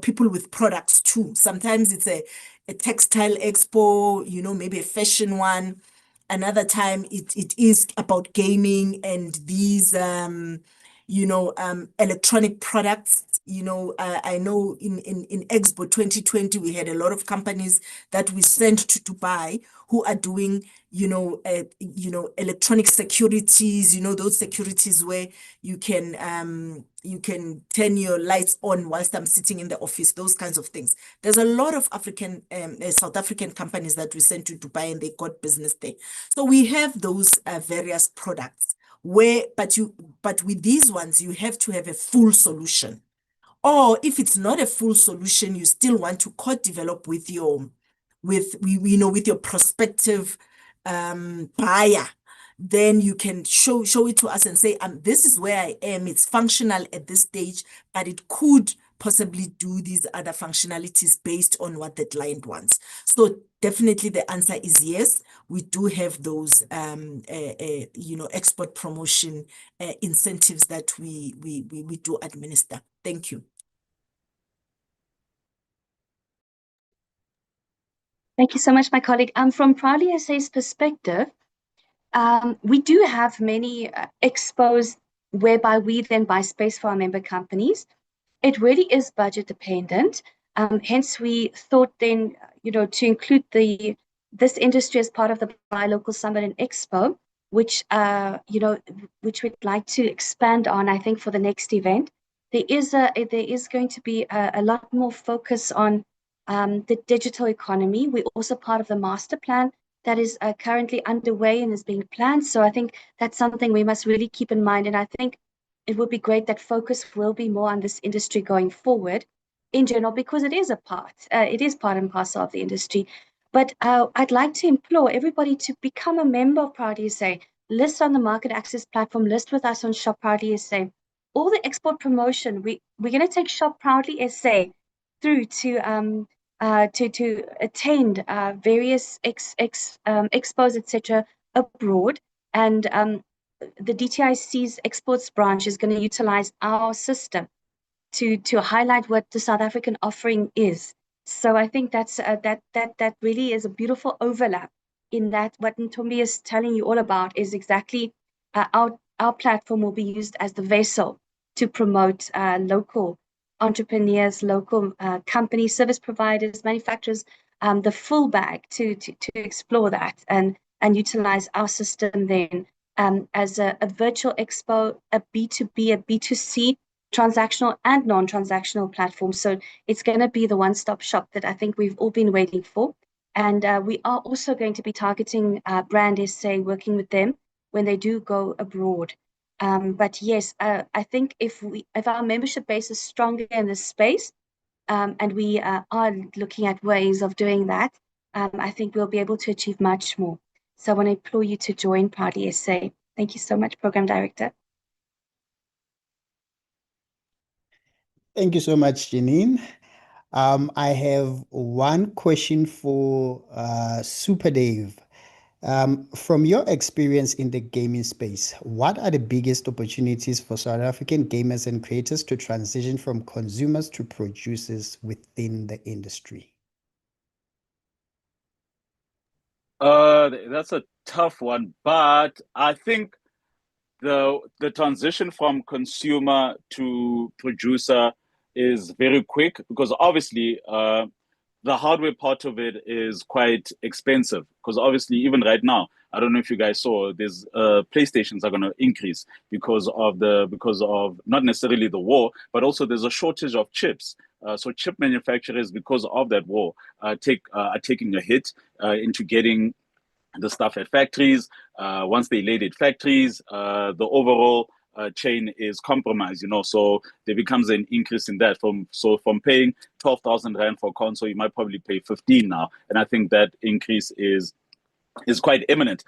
people with products too. Sometimes it's a textile expo, maybe a fashion one. Another time it is about gaming and these electronic products. I know in Expo 2020 we had a lot of companies that we sent to Dubai who are doing electronic securities, those securities where you can turn your lights on whilst I'm sitting in the office, those kinds of things. There's a lot of South African companies that we sent to Dubai and they got business there. So we have those various products but with these ones, you have to have a full solution. Or if it's not a full solution, you still want to co-develop with your prospective buyer, then you can show it to us and say, this is where I am. It's functional at this stage, but it could possibly do these other functionalities based on what the client wants. So definitely the answer is yes. We do have those, export promotion incentives that we do administer. Thank you. Thank you so much, my colleague. From Proudly SA's perspective, we do have many expos whereby we then buy space for our member companies. It really is budget dependent. Hence, we thought then, to include this industry as part of the Buy Local Summit and Expo, which we'd like to expand on, I think, for the next event. There is going to be a lot more focus on the digital economy. We're also part of the master plan that is currently underway and is being planned. So I think that's something we must really keep in mind. And I think it would be great that focus will be more on this industry going forward. in general, because it is part and parcel of the industry. But I'd like to implore everybody to become a member of Proudly SA, list on the market access platform, list with us on Shop Proudly SA. All the export promotion, we're going to take Shop Proudly SA through to attend various expos, etc., abroad. And the DTIC's exports branch is going to utilize our system to highlight what the South African offering is. So I think that's that really is a beautiful overlap in that what Ntombi is telling you all about is exactly our platform will be used as the vessel to promote local entrepreneurs, local companies, service providers, manufacturers, the full bag to explore that and utilize our system then as a virtual expo, a B2B, a B2C, transactional and non-transactional platform. So it's going to be the one-stop shop that I think we've all been waiting for. And we are also going to be targeting Brand SA, working with them when they do go abroad. But yes, I think if our membership base is stronger in this space, and we are looking at ways of doing that, I think we'll be able to achieve much more. So I want to implore you to join Proudly SA. Thank you so much, Program Director. Thank you so much, Janine. I have one question for Super Dave. From your experience in the gaming space, what are the biggest opportunities for South African gamers and creators to transition from consumers to producers within the industry? That's a tough one, but I think the transition from consumer to producer is very quick because obviously the hardware part of it is quite expensive because obviously even right now, I don't know if you guys saw, there's PlayStations are going to increase because of not necessarily the war, but also there's a shortage of chips. So chip manufacturers, because of that war, are taking a hit into getting the stuff at factories. Once they laid it factories, the overall chain is compromised, so there becomes an increase in that. From paying 12,000 Rand for a console, you might probably pay 15 now. And I think that increase is quite imminent.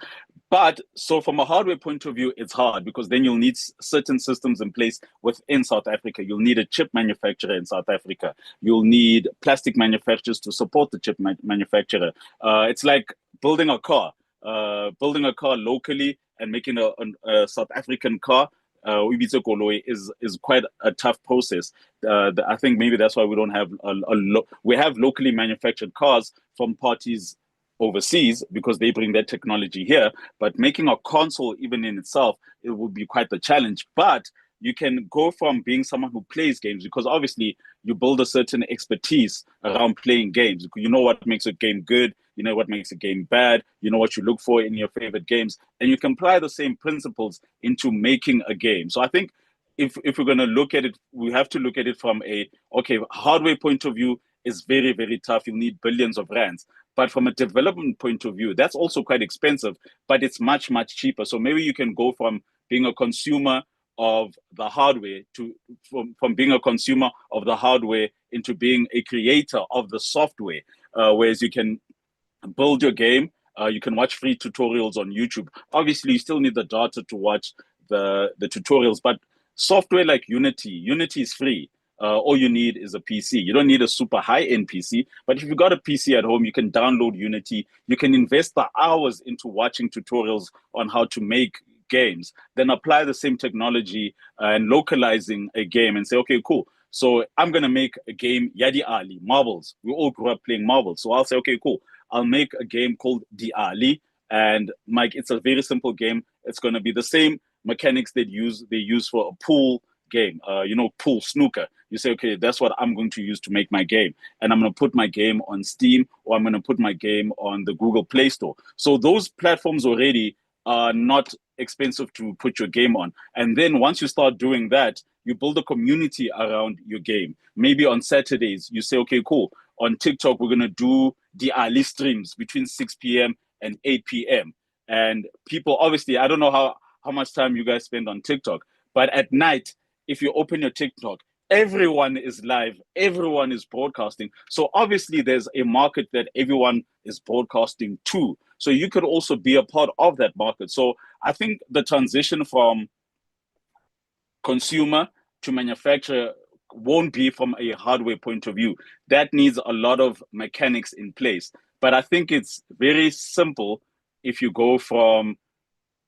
But so from a hardware point of view, it's hard because then you'll need certain systems in place within South Africa. You'll need a chip manufacturer in South Africa. You'll need plastic manufacturers to support the chip manufacturer. It's like building a car locally and making a South African car. Is quite a tough process. I think maybe that's why we don't have we have locally manufactured cars from parties overseas because they bring their technology here. But making a console, even in itself, it would be quite the challenge. But you can go from being someone who plays games because obviously you build a certain expertise around playing games. You know what makes a game good, you know what makes a game bad, you know what you look for in your favorite games, and you can apply the same principles into making a game. So I think if we're going to look at it, we have to look at it from hardware point of view is very, very tough. You need billions of rands. But from a development point of view, that's also quite expensive, but it's much, much cheaper. So maybe you can go from being a consumer of the hardware from being a consumer of the hardware into being a creator of the software, whereas you can build your game. You can watch free tutorials on YouTube. Obviously, you still need the data to watch the tutorials, but software like Unity is free. All you need is a PC. You don't need a super high-end PC, but if you've got a PC at home, you can download Unity. You can invest the hours into watching tutorials on how to make games, then apply the same technology and localizing a game and say, okay, cool. So I'm going to make a game, Yadi Ali, Marbles. We all grew up playing Marbles. So I'll say, okay, cool. I'll make a game called Di Ali. And Mike, it's a very simple game. It's going to be the same mechanics they use for a pool game, pool snooker. You say, okay, that's what I'm going to use to make my game. And I'm going to put my game on Steam or I'm going to put my game on the Google Play Store. So those platforms already are not expensive to put your game on. And then once you start doing that, you build a community around your game. Maybe on Saturdays, you say, okay, cool. On TikTok, we're going to do the early streams between 6 p.m. and 8 p.m. And people, obviously, I don't know how much time you guys spend on TikTok, but at night, if you open your TikTok, everyone is live, everyone is broadcasting. So obviously there's a market that everyone is broadcasting to. So you could also be a part of that market. So I think the transition from consumer to manufacturer won't be from a hardware point of view. That needs a lot of mechanics in place. But I think it's very simple if you go from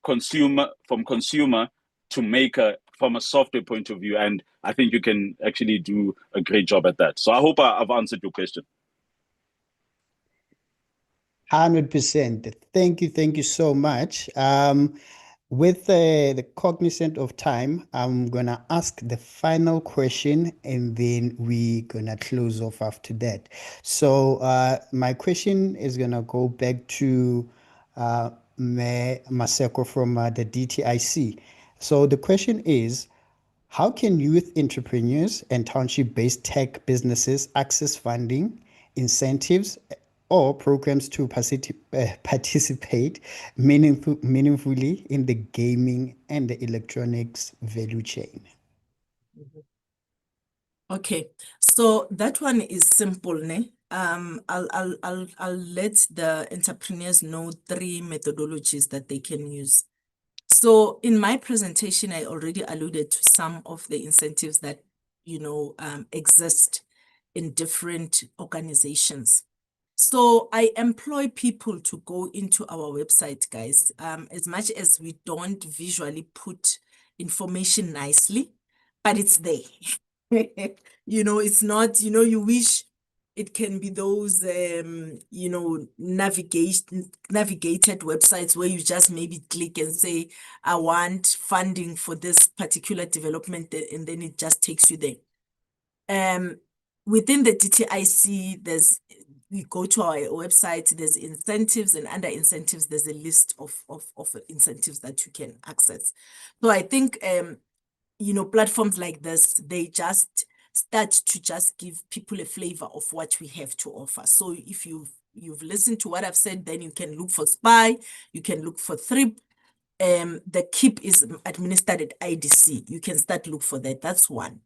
consumer to maker from a software point of view. And I think you can actually do a great job at that. So I hope I've answered your question. 100%. Thank you so much. With the cognizant of time, I'm gonna ask the final question and then we're gonna close off after that. So my question is gonna go back to Maseko from the DTIC. So the question is, how can youth entrepreneurs and township-based tech businesses access funding, incentives, or programs to participate meaningfully in the gaming and the electronics value chain? Okay, so that one is simple, ne? I'll let the entrepreneurs know 3 methodologies that they can use. So in my presentation, I already alluded to some of the incentives that, exist in different organizations. So I employ people to go into our website, guys. As much as we don't visually put information nicely, but it's there. It's not, you wish it can be those, navigated websites where you just maybe click and say, I want funding for this particular development, and then it just takes you there. Within the DTIC, we go to our website, there's incentives, and under incentives, there's a list of incentives that you can access. So I think, platforms like this, they just start to just give people a flavor of what we have to offer. So if you've listened to what I've said, then you can look for SPY, you can look for THRIP. The KIP is administered at IDC. You can start look for that. That's one.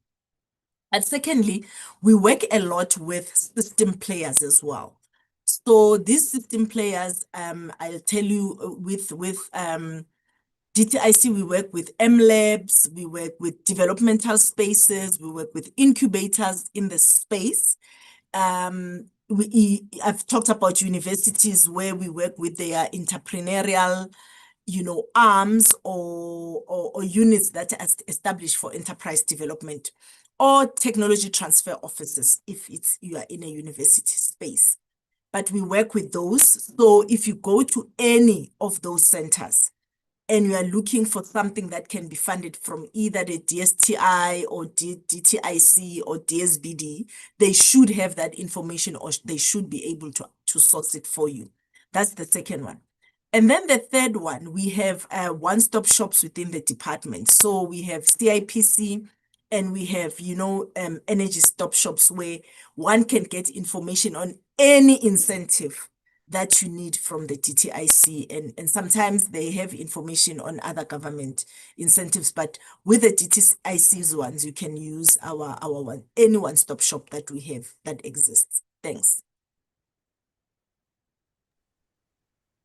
And secondly, we work a lot with system players as well. So these system players, I'll tell you, with DTIC, we work with M-Labs, we work with developmental spaces, we work with incubators in the space. I've talked about universities where we work with their entrepreneurial, arms or units that are established for enterprise development, or technology transfer offices if you are in a university space. But we work with those. So if you go to any of those centers and you are looking for something that can be funded from either the DSTI or DTIC or DSBD, they should have that information, or they should be able to source it for you. That's the second one. And then the third one, we have one-stop shops within the department. So we have CIPC, and we have, energy stop shops where one can get information on any incentive that you need from the DTIC. And sometimes they have information on other government incentives, but with the DTIC's ones, you can use our one, any one-stop shop that we have that exists. Thanks.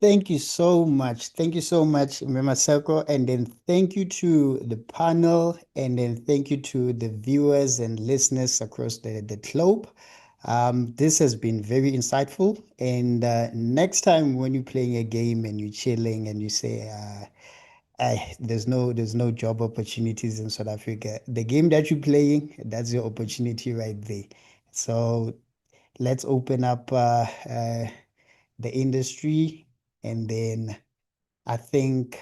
Thank you so much. Thank you so much, Maseko. And then thank you to the panel. And then thank you to the viewers and listeners across the globe. This has been very insightful. And next time when you're playing a game and you're chilling and you say, there's no job opportunities in South Africa, the game that you're playing, that's your opportunity right there. So let's open up the industry. And then I think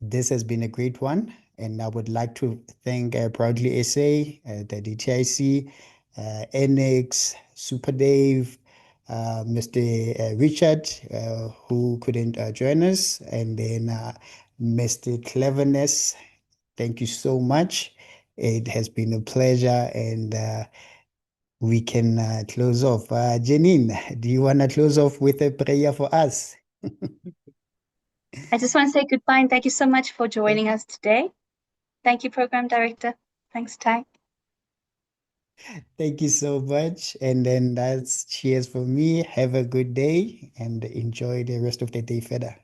this has been a great one. And I would like to thank Proudly SA, the DTIC, NX, Super Dave, Mr. Richard, who couldn't join us, and then Mr. Cleverness. Thank you so much. It has been a pleasure, and we can close off. Janine, do you want to close off with a prayer for us? I just want to say goodbye and thank you so much for joining us today. Thank you, Program Director. Thanks, Ty. Thank you so much. And then that's cheers for me. Have a good day and enjoy the rest of the day further.